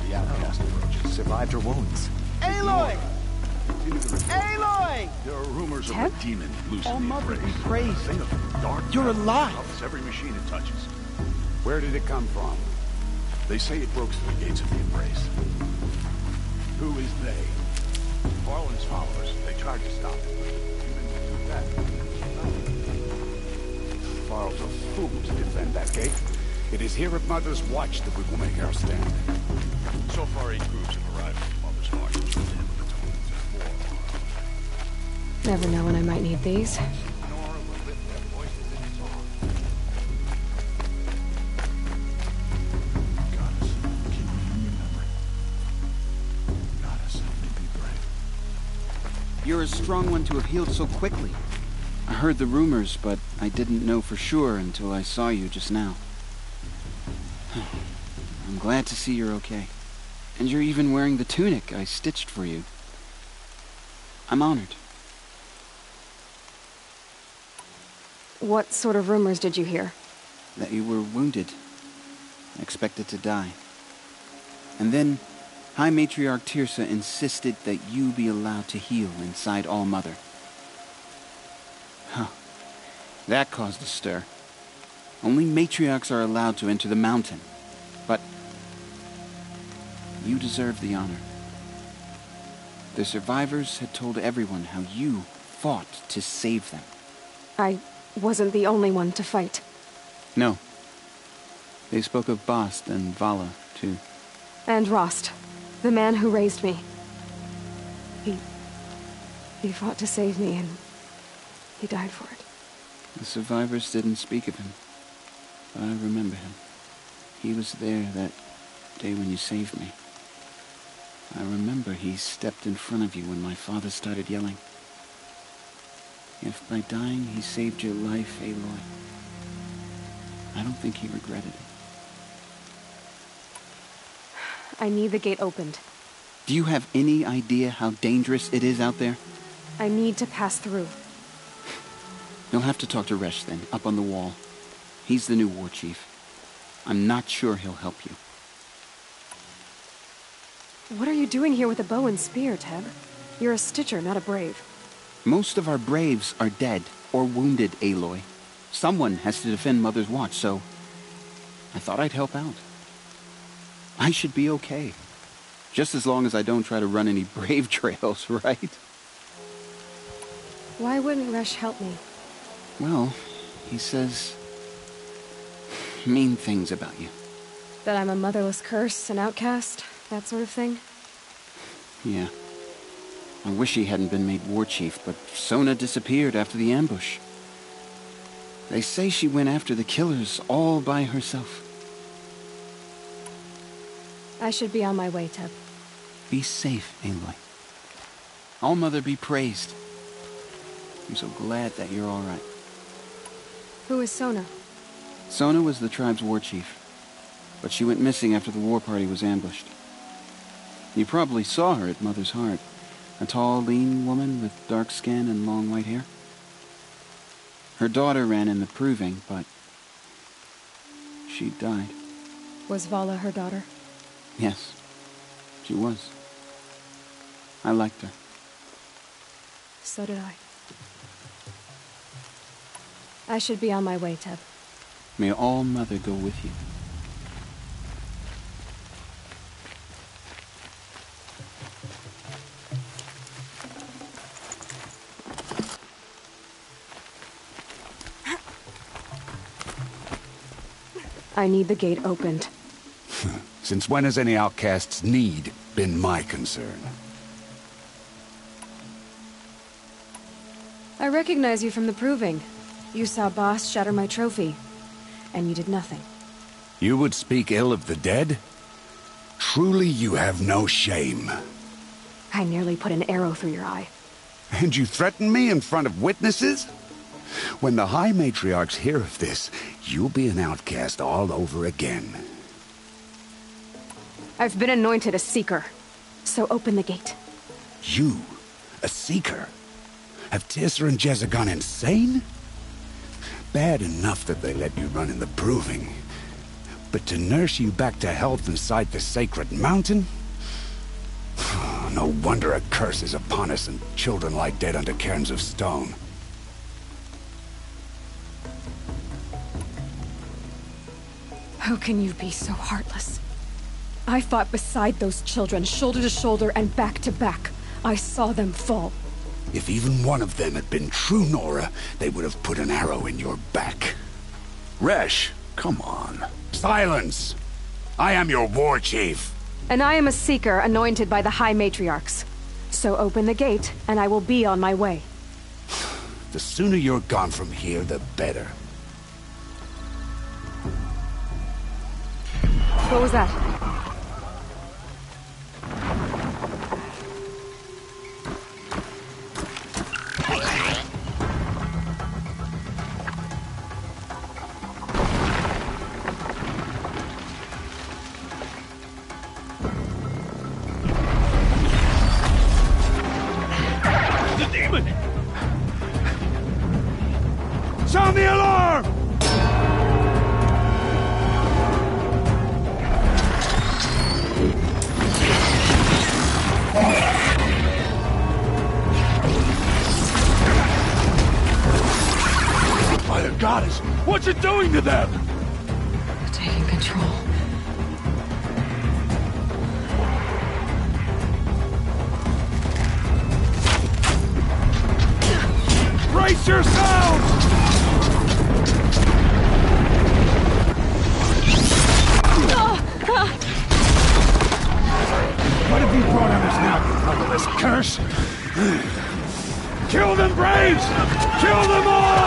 Speaker 19: The outcast approaches. Survived her wounds.
Speaker 22: Aloy! Aloy!
Speaker 19: There are rumors
Speaker 22: Ted?
Speaker 19: of a demon loose
Speaker 22: All
Speaker 19: in the
Speaker 22: Mother
Speaker 19: Embrace.
Speaker 22: be praised.
Speaker 19: Thing of dark
Speaker 22: You're
Speaker 19: matter
Speaker 22: alive.
Speaker 19: corrupts every machine it touches.
Speaker 14: Where did it come from?
Speaker 19: They say it broke through the gates of the Embrace.
Speaker 14: Who is they?
Speaker 19: Farland's followers. They tried to stop it, but the demon went that.
Speaker 14: Farl's a fool to defend that gate. It is here at Mother's Watch that we will make our stand.
Speaker 19: So far, 8 groups have arrived from Mother's Watch with the Ten Platoons and more.
Speaker 3: Never know when I might need these.
Speaker 19: Nora will lift their voices in song. Goddess, can you remember? Goddess, help me be brave.
Speaker 24: You're a strong one to have healed so quickly. I heard the rumors, but I didn't know for sure until I saw you just now. I'm glad to see you're okay. And you're even wearing the tunic I stitched for you. I'm honored.
Speaker 3: What sort of rumors did you hear?
Speaker 24: That you were wounded. Expected to die. And then, High Matriarch Tirsa insisted that you be allowed to heal inside All Mother. Huh. That caused a stir. Only matriarchs are allowed to enter the mountain. But you deserve the honor. The survivors had told everyone how you fought to save them.
Speaker 3: I wasn't the only one to fight.
Speaker 24: No. They spoke of Bast and Vala, too.
Speaker 3: And Rost, the man who raised me. He fought to save me, and he died for it.
Speaker 24: The survivors didn't speak of him, but I remember him. He was there that day when you saved me. I remember he stepped in front of you when my father started yelling. If by dying he saved your life, Aloy, I don't think he regretted it.
Speaker 3: I need the gate opened.
Speaker 24: Do you have any idea how dangerous it is out there?
Speaker 3: I need to pass through.
Speaker 24: You'll have to talk to Resh then, up on the wall. He's the new war chief. I'm not sure he'll help you.
Speaker 3: What are you doing here with a bow and spear, Teb? You're a Stitcher, not a Brave.
Speaker 24: Most of our Braves are dead or wounded, Aloy. Someone has to defend Mother's Watch, so I thought I'd help out. I should be okay. Just as long as I don't try to run any Brave trails, right?
Speaker 3: Why wouldn't Resh help me?
Speaker 24: Well, he says mean things about you.
Speaker 3: That I'm a motherless curse, an outcast, that sort of thing?
Speaker 24: Yeah. I wish he hadn't been made war chief, but Sona disappeared after the ambush. They say she went after the killers all by herself.
Speaker 3: I should be on my way, Teb.
Speaker 24: Be safe, Aloy. All-Mother be praised. I'm so glad that you're all right.
Speaker 3: Who is Sona?
Speaker 24: Sona was the tribe's war chief, but she went missing after the war party was ambushed. You probably saw her at Mother's Heart. A tall, lean woman with dark skin and long white hair. Her daughter ran in the proving, but she died.
Speaker 3: Was Vala her daughter?
Speaker 24: Yes, she was. I liked her.
Speaker 3: So did I. I should be on my way, Teb.
Speaker 24: May All-Mother go with you.
Speaker 3: I need the gate opened.
Speaker 14: Since when has any outcast's need been my concern?
Speaker 3: I recognize you from the proving. You saw Boss shatter my trophy, and you did nothing.
Speaker 14: You would speak ill of the dead? Truly you have no shame.
Speaker 3: I nearly put an arrow through your eye.
Speaker 14: And you threaten me in front of witnesses? When the High Matriarchs hear of this, you'll be an outcast all over again.
Speaker 3: I've been anointed a Seeker, so open the gate.
Speaker 14: You? A Seeker? Have Tissa and Jezza gone insane? Bad enough that they let you run in the proving. But to nurse you back to health inside the sacred mountain? No wonder a curse is upon us and children lie dead under cairns of stone.
Speaker 3: How can you be so heartless? I fought beside those children, shoulder to shoulder and back to back. I saw them fall.
Speaker 14: If even one of them had been true Nora, they would have put an arrow in your back. Resh, come on. Silence! I am your war chief.
Speaker 3: And I am a Seeker anointed by the High Matriarchs. So open the gate, and I will be on my way.
Speaker 14: The sooner you're gone from here, the better.
Speaker 3: What was that?
Speaker 12: The demon! Sound the alarm! By the goddess, what's it doing to them?
Speaker 3: Taking control.
Speaker 12: Brace yourselves! What have you brought on us now, you motherless curse? Kill them, Braves! Kill them all!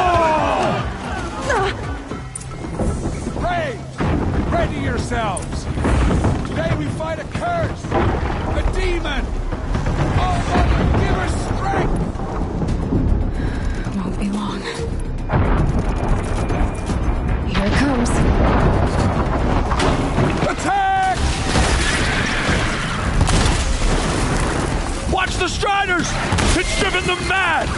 Speaker 12: Braves, ready yourselves! Today we fight a curse! A demon! Oh, Mother, give her strength!
Speaker 3: Won't be long. Here it comes.
Speaker 12: Attack! Watch the Striders! It's driven them mad!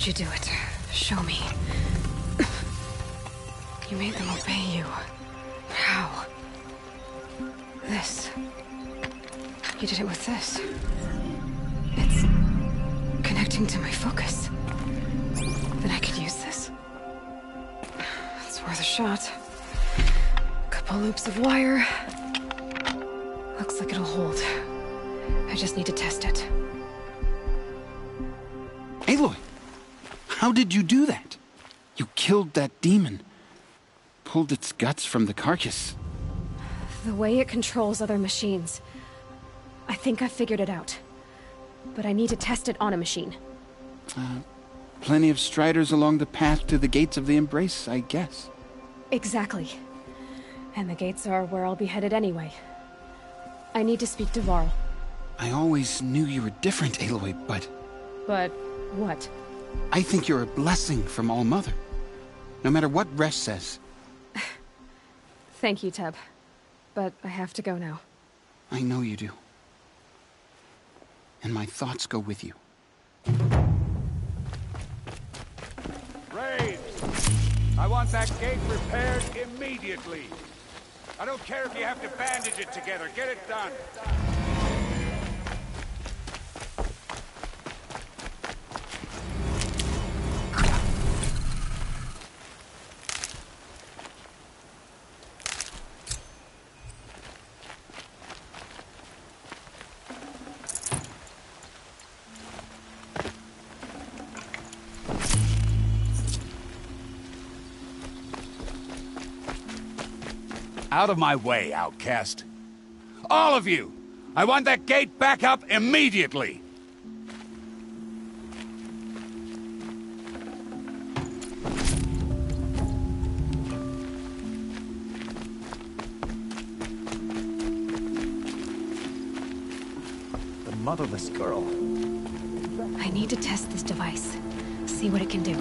Speaker 3: you do it? Show me. You made them obey you. How? This. You did it with this. It's connecting to my focus. Then I could use this. It's worth a shot. Couple loops of wire. Looks like it'll hold. I just need to test it.
Speaker 14: Aloy! How did you do that? You killed that demon. Pulled its guts from the carcass.
Speaker 1: The way it controls other machines. I think I figured it out. But I need to test it on a machine.
Speaker 14: Plenty of striders along the path to the gates of the Embrace, I guess.
Speaker 1: Exactly. And the gates are where I'll be headed anyway. I need to speak to Varl.
Speaker 14: I always knew you were different, Aloy, but...
Speaker 1: But what?
Speaker 14: I think you're a blessing from All-Mother. No matter what Resh says.
Speaker 1: Thank you, Teb. But I have to go now.
Speaker 14: I know you do. And my thoughts go with you.
Speaker 12: Graves! I want that gate repaired immediately. I don't care if you have to bandage it together. Get it done. Out of my way, outcast. All of you! I want that gate back up immediately!
Speaker 21: The motherless girl.
Speaker 1: I need to test this device. See what it can do.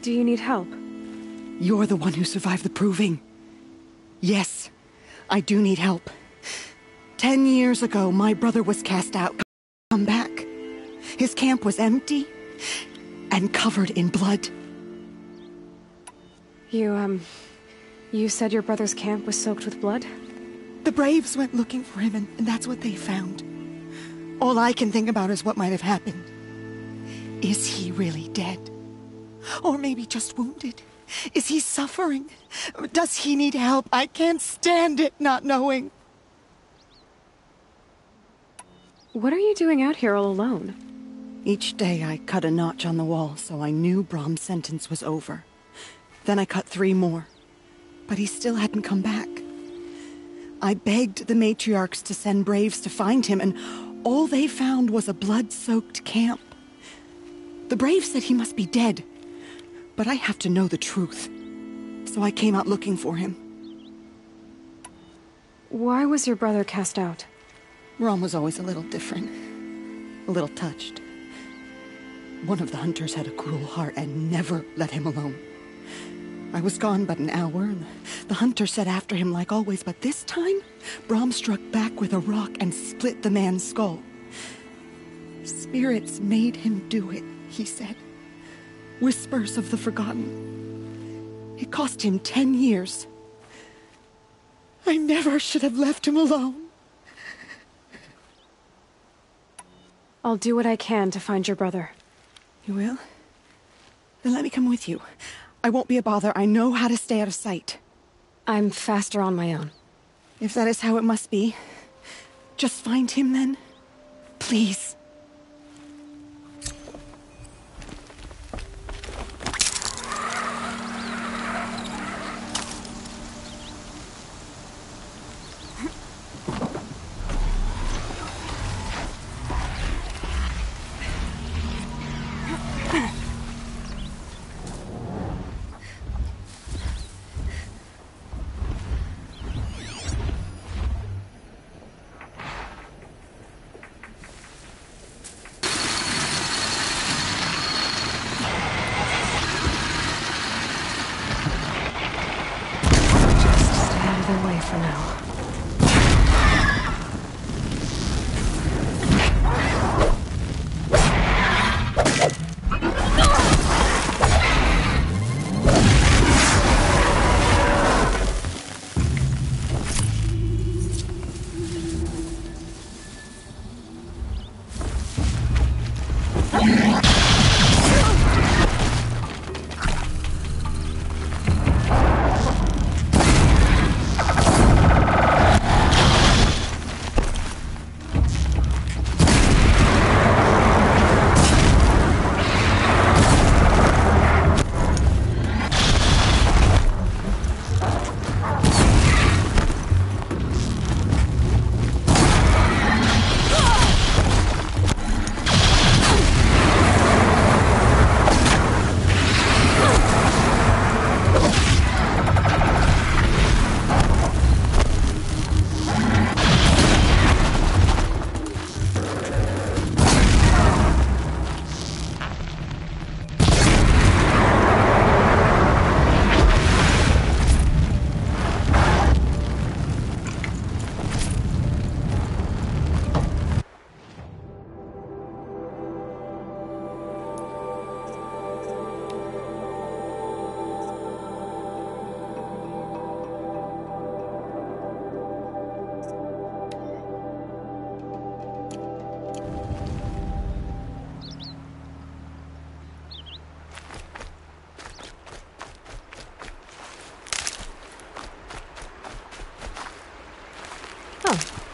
Speaker 3: Do you need help?
Speaker 5: You're the one who survived the proving. Yes, I do need help. 10 years ago, my brother was cast out. Come back. His camp was empty and covered in blood.
Speaker 3: You said your brother's camp was soaked with blood?
Speaker 5: The Braves went looking for him, and that's what they found. All I can think about is what might have happened. Is he really dead? Or maybe just wounded? Is he suffering? Does he need help? I can't stand it not knowing.
Speaker 3: What are you doing out here all alone?
Speaker 5: Each day I cut a notch on the wall so I knew Brahm's sentence was over. Then I cut 3 more. But he still hadn't come back. I begged the matriarchs to send Braves to find him, and all they found was a blood-soaked camp. The Braves said he must be dead, but I have to know the truth. So I came out looking for him.
Speaker 3: Why was your brother cast out?
Speaker 5: Brahm was always a little different. A little touched. One of the hunters had a cruel heart and never let him alone. I was gone but an hour, and the hunter set after him like always, but this time, Brahm struck back with a rock and split the man's skull. Spirits made him do it, he said. Whispers of the forgotten. It cost him 10 years. I never should have left him alone.
Speaker 3: I'll do what I can to find your brother.
Speaker 5: You will? Then let me come with you. I won't be a bother. I know how to stay out of sight.
Speaker 3: I'm faster on my own.
Speaker 5: If that is how it must be, just find him then. Please.
Speaker 3: For now.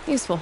Speaker 3: Useful.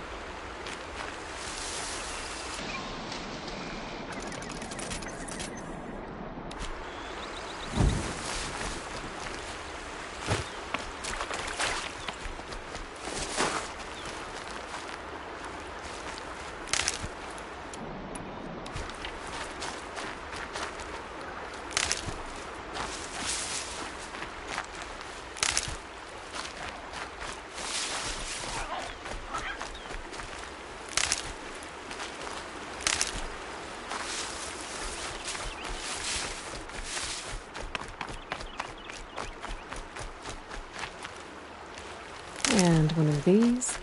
Speaker 3: one of these.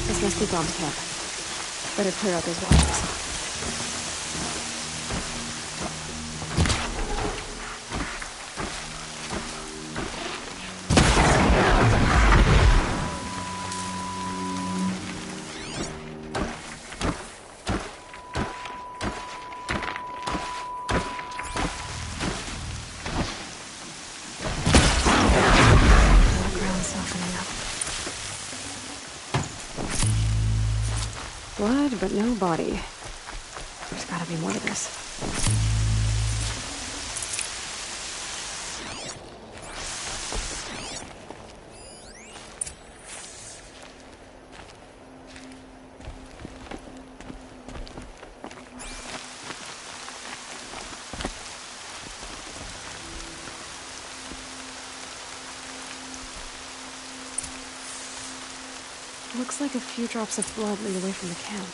Speaker 3: This must be Bob's camp. Better clear out those watches. Blood, but no body. There's gotta be more to this. Looks like a few drops of blood lead away from the camp.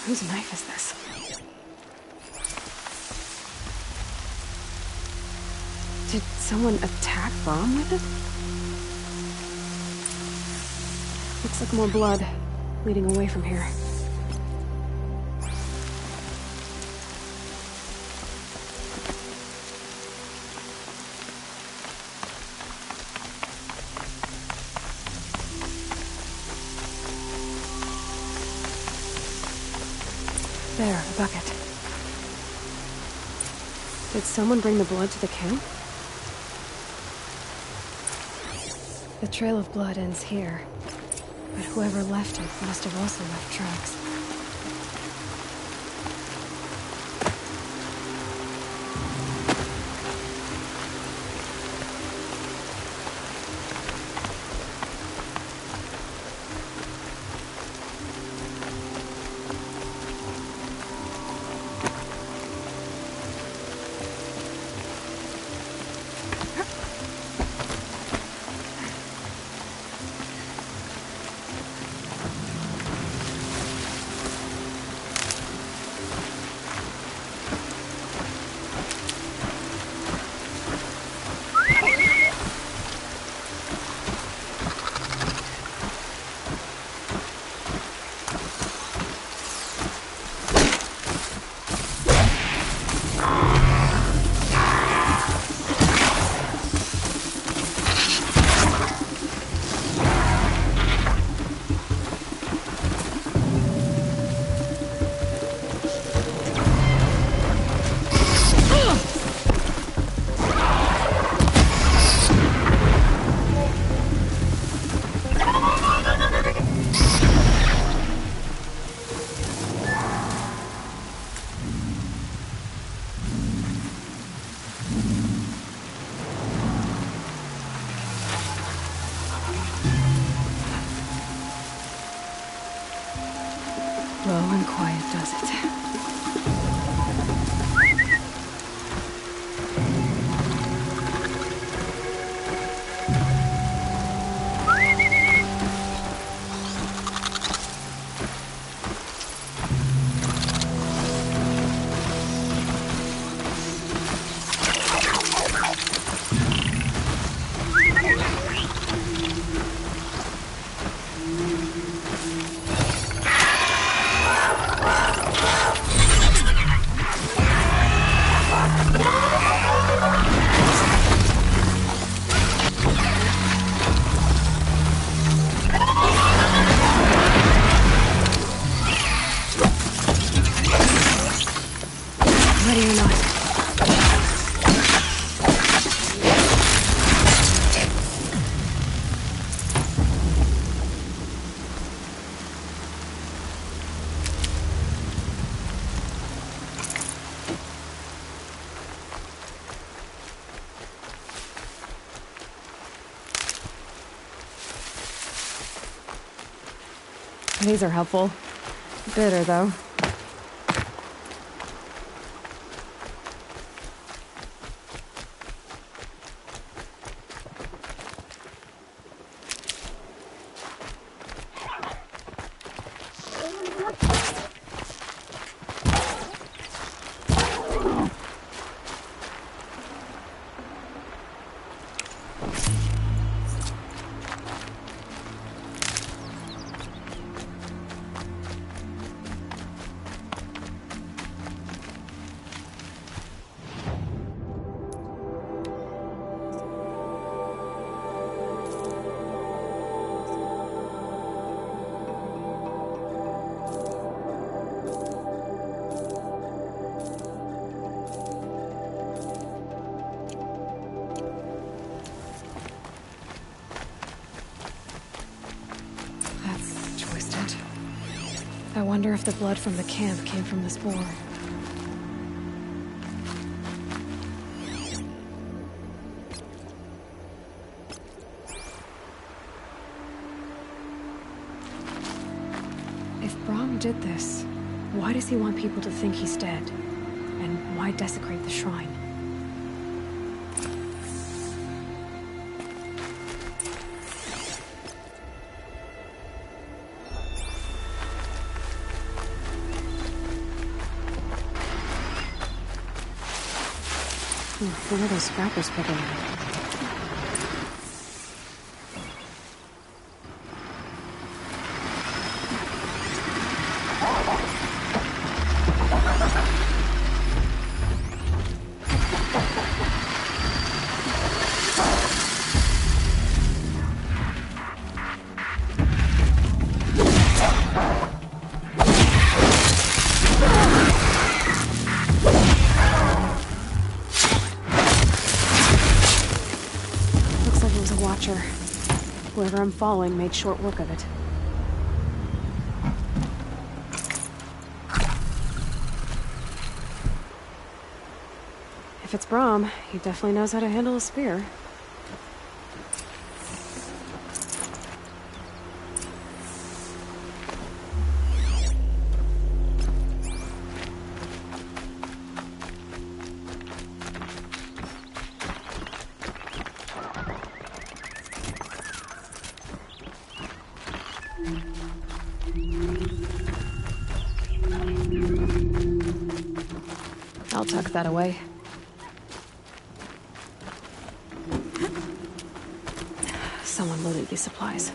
Speaker 3: Whose knife is this? Did someone attack Brom with it? Looks like more blood leading away from here. There, a bucket. Did someone bring the blood to the camp? The trail of blood ends here. But whoever left it must have also left tracks. damn quiet, does it? Ready or not. These are helpful. Bitter, though. I wonder if the blood from the camp came from the spore. If Brahm did this, why does he want people to think he's dead? And why desecrate the shrine? What are those scrappers picking at? Whoever I'm following made short work of it. If it's Brahm, he definitely knows how to handle a spear. I'll tuck that away. Someone loaded these supplies.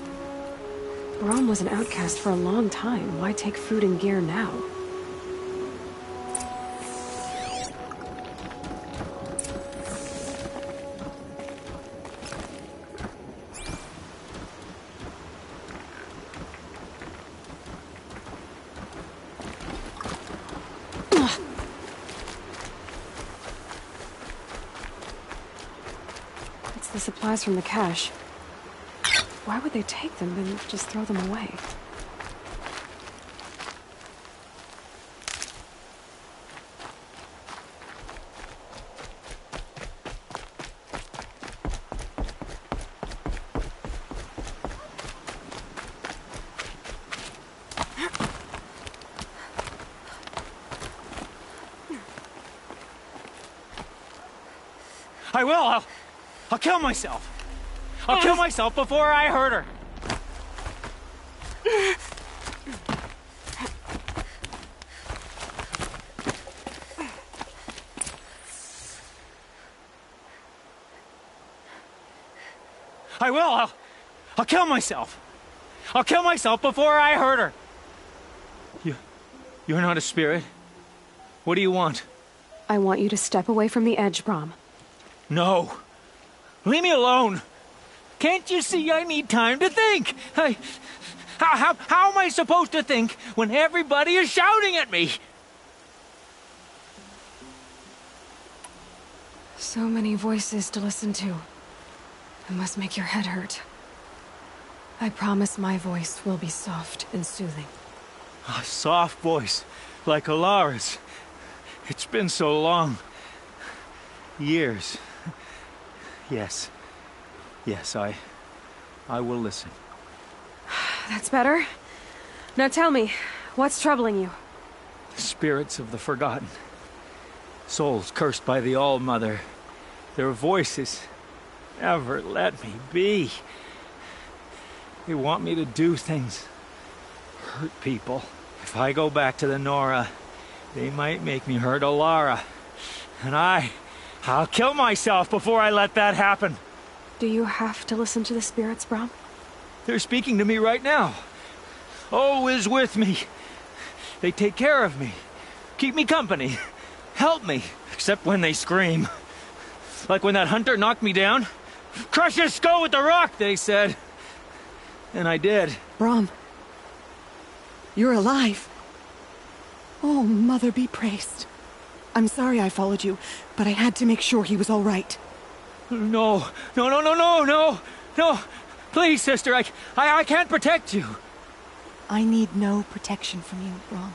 Speaker 3: Brahm was an outcast for a long time. Why take food and gear now? The supplies from the cache. Why would they take them and just throw them away?
Speaker 10: I will. I'll kill myself. I'll kill myself before I hurt her. I will. I'll kill myself. I'll kill myself before I hurt her. You're not a spirit. What do you want?
Speaker 1: I want you to step away from the edge, Brom.
Speaker 10: No. Leave me alone. Can't you see I need time to think? How am I supposed to think when everybody is shouting at me?
Speaker 3: So many voices to listen to. It must make your head hurt. I promise my voice will be soft and soothing.
Speaker 10: A soft voice, like Alara's. It's been so long. Years. Yes. Yes, I will listen.
Speaker 3: That's better. Now tell me, what's troubling you?
Speaker 10: Spirits of the forgotten. Souls cursed by the All-Mother. Their voices never let me be. They want me to do things. Hurt people. If I go back to the Nora, they might make me hurt Alara. And I'll kill myself before I let that happen.
Speaker 3: Do you have to listen to the spirits, Brom?
Speaker 10: They're speaking to me right now. Oh is with me. They take care of me. Keep me company. Help me. Except when they scream. Like when that hunter knocked me down. Crush his skull with the rock, they said. And I did.
Speaker 13: Brom. You're alive. Oh, Mother be praised. I'm sorry I followed you, but I had to make sure he was all right.
Speaker 10: No. Please, sister, I can't protect you.
Speaker 13: I need no protection from you, Brom.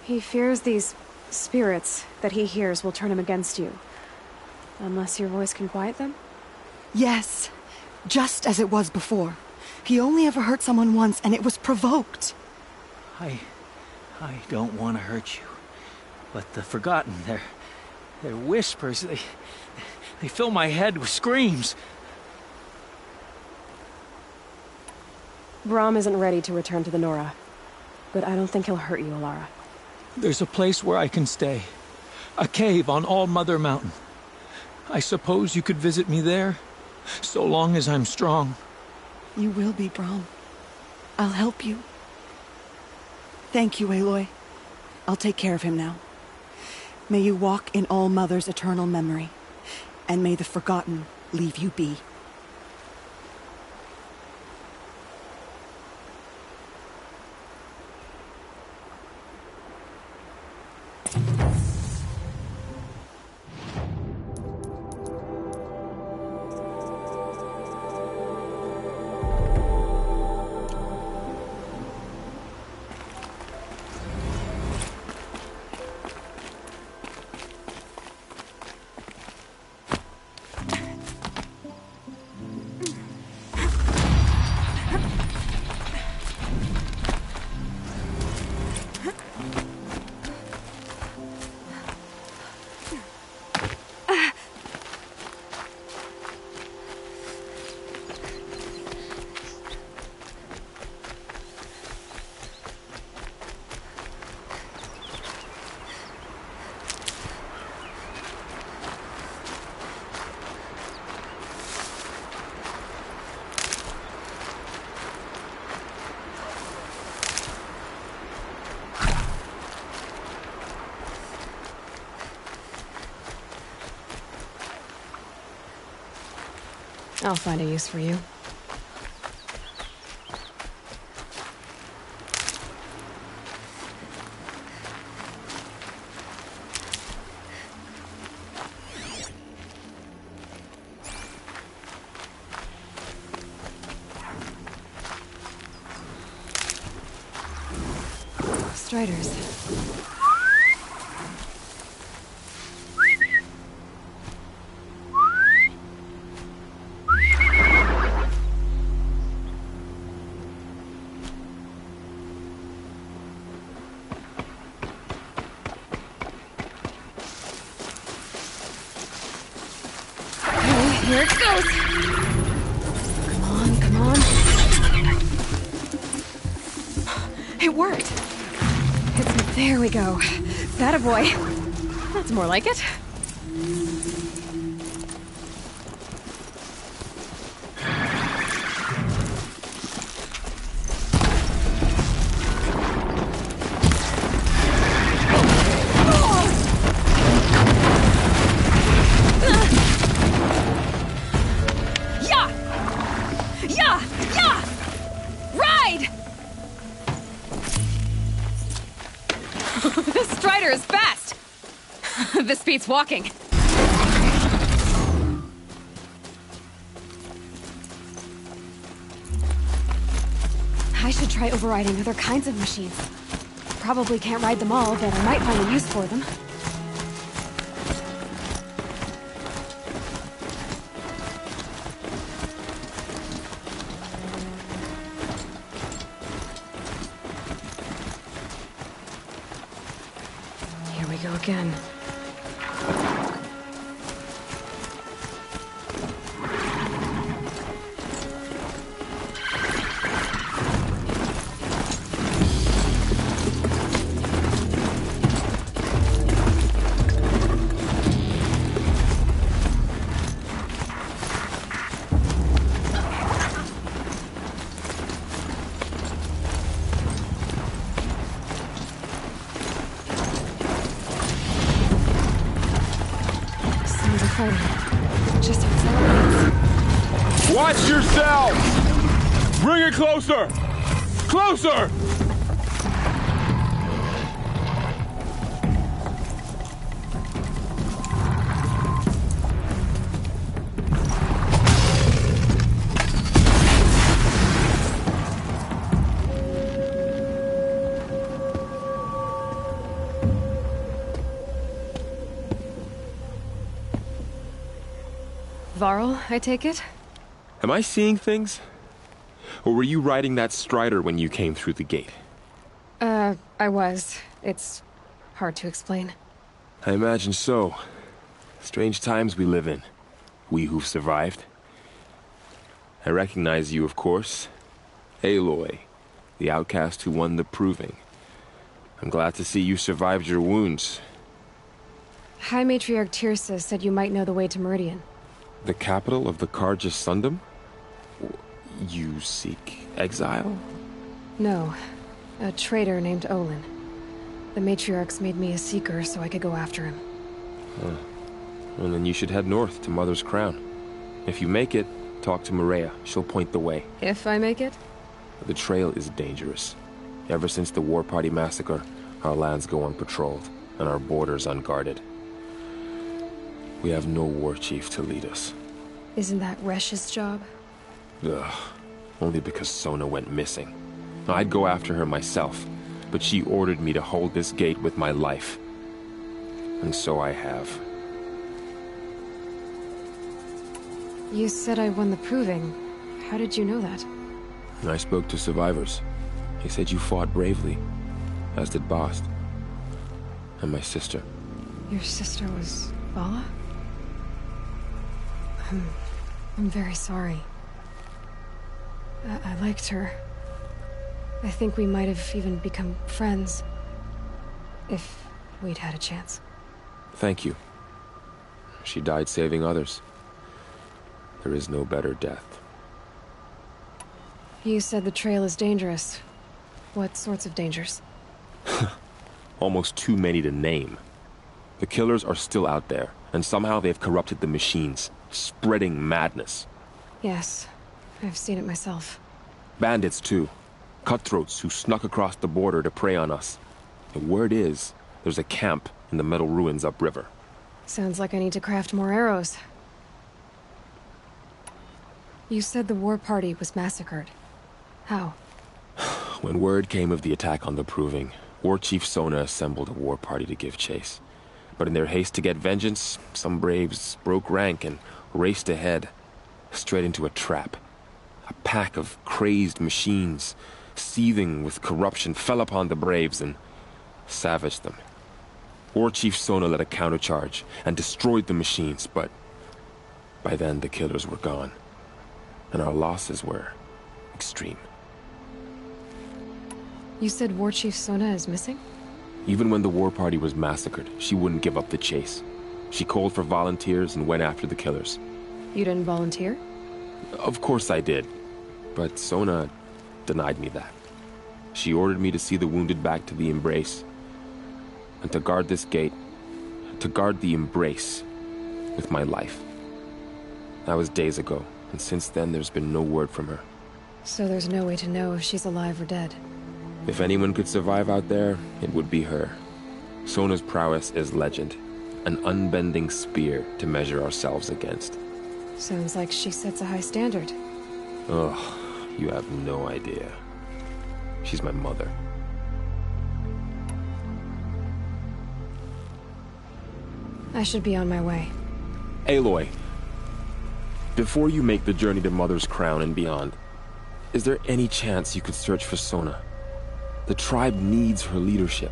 Speaker 1: He fears these spirits that he hears will turn him against you. Unless your voice can quiet them?
Speaker 13: Yes, just as it was before. He only ever hurt someone once, and it was provoked.
Speaker 10: I don't want to hurt you. But the forgotten, their whispers, they fill my head with screams.
Speaker 1: Brom isn't ready to return to the Nora. But I don't think he'll hurt you, Alara.
Speaker 10: There's a place where I can stay. A cave on All-Mother Mountain. I suppose you could visit me there, so long as I'm strong.
Speaker 13: You will be, Brom. I'll help you. Thank you, Aloy. I'll take care of him now. May you walk in All-Mother's eternal memory, and may the forgotten leave you be.
Speaker 1: I'll find a use for you.
Speaker 3: Striders.
Speaker 1: Here it goes! Come on, come on. It worked! There we go. That a boy. That's more like it. This beats walking. I should try overriding other kinds of machines. Probably can't ride them all, but I might find a use for them. Here we go again. Just outside.
Speaker 23: Watch yourselves! Bring it closer! Closer!
Speaker 1: Varl, I take it?
Speaker 16: Am I seeing things? Or were you riding that Strider when you came through the gate?
Speaker 1: I was. It's hard to explain.
Speaker 16: I imagine so. Strange times we live in. We who've survived. I recognize you, of course. Aloy, the outcast who won the proving. I'm glad to see you survived your wounds.
Speaker 1: High Matriarch Tirsa said you might know the way to Meridian.
Speaker 16: The capital of the Carja Sundom? You seek exile?
Speaker 1: No. A traitor named Olin. The Matriarchs made me a seeker so I could go after him.
Speaker 16: Huh. Well, then you should head north to Mother's Crown. If you make it, talk to Maria. She'll point the way.
Speaker 1: If I make it?
Speaker 16: The trail is dangerous. Ever since the War Party massacre, our lands go unpatrolled, and our borders unguarded. We have no war chief to lead us.
Speaker 1: Isn't that Resh's job?
Speaker 16: Ugh. Only because Sona went missing. I'd go after her myself, but she ordered me to hold this gate with my life. And so I have.
Speaker 1: You said I won the proving. How did you know that?
Speaker 16: I spoke to survivors. They said you fought bravely, as did Bast. And my sister.
Speaker 1: Your sister was Vala? I'm very sorry. I liked her. I think we might have even become friends. If we'd had a chance.
Speaker 16: Thank you. She died saving others. There is no better death.
Speaker 1: You said the trail is dangerous. What sorts of dangers?
Speaker 16: Almost too many to name. The killers are still out there, and somehow they've corrupted the machines, spreading madness.
Speaker 1: Yes, I've seen it myself.
Speaker 16: Bandits, too. Cutthroats who snuck across the border to prey on us. The word is, there's a camp in the metal ruins upriver.
Speaker 1: Sounds like I need to craft more arrows. You said the war party was massacred. How?
Speaker 16: When word came of the attack on the Proving, War Chief Sona assembled a war party to give chase. But in their haste to get vengeance, some braves broke rank and raced ahead, straight into a trap. A pack of crazed machines, seething with corruption, fell upon the braves and savaged them. War Chief Sona led a countercharge and destroyed the machines, but By then, the killers were gone, and our losses were extreme.
Speaker 1: You said War Chief Sona is missing?
Speaker 16: Even when the war party was massacred, she wouldn't give up the chase. She called for volunteers and went after the killers.
Speaker 1: You didn't volunteer?
Speaker 16: Of course I did, but Sona denied me that. She ordered me to see the wounded back to the Embrace, and to guard this gate, to guard the Embrace with my life. That was days ago, and since then there's been no word from her.
Speaker 1: So there's no way to know if she's alive or dead.
Speaker 16: If anyone could survive out there, it would be her. Sona's prowess is legend, an unbending spear to measure ourselves against.
Speaker 1: Sounds like she sets a high standard.
Speaker 16: Ugh, you have no idea. She's my mother.
Speaker 1: I should be on my way.
Speaker 16: Aloy, before you make the journey to Mother's Crown and beyond, is there any chance you could search for Sona? The tribe needs her leadership.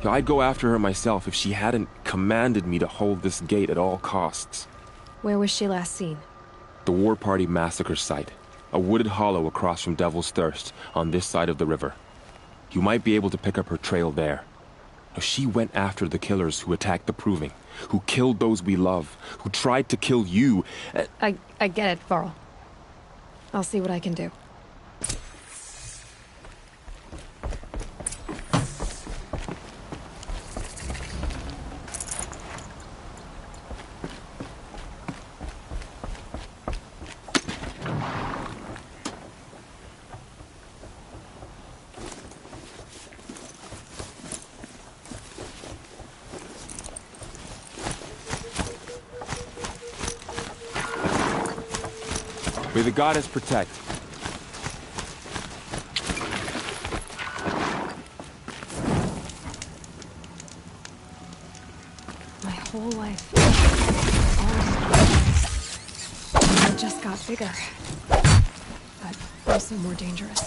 Speaker 16: I'd go after her myself if she hadn't commanded me to hold this gate at all costs.
Speaker 1: Where was she last seen?
Speaker 16: The War Party massacre site. A wooded hollow across from Devil's Thirst, on this side of the river. You might be able to pick up her trail there. She went after the killers who attacked the Proving, who killed those we love, who tried to kill you.
Speaker 1: I get it, Varl. I'll see what I can do.
Speaker 16: May the goddess protect.
Speaker 1: My whole life, I just got bigger, but also more dangerous.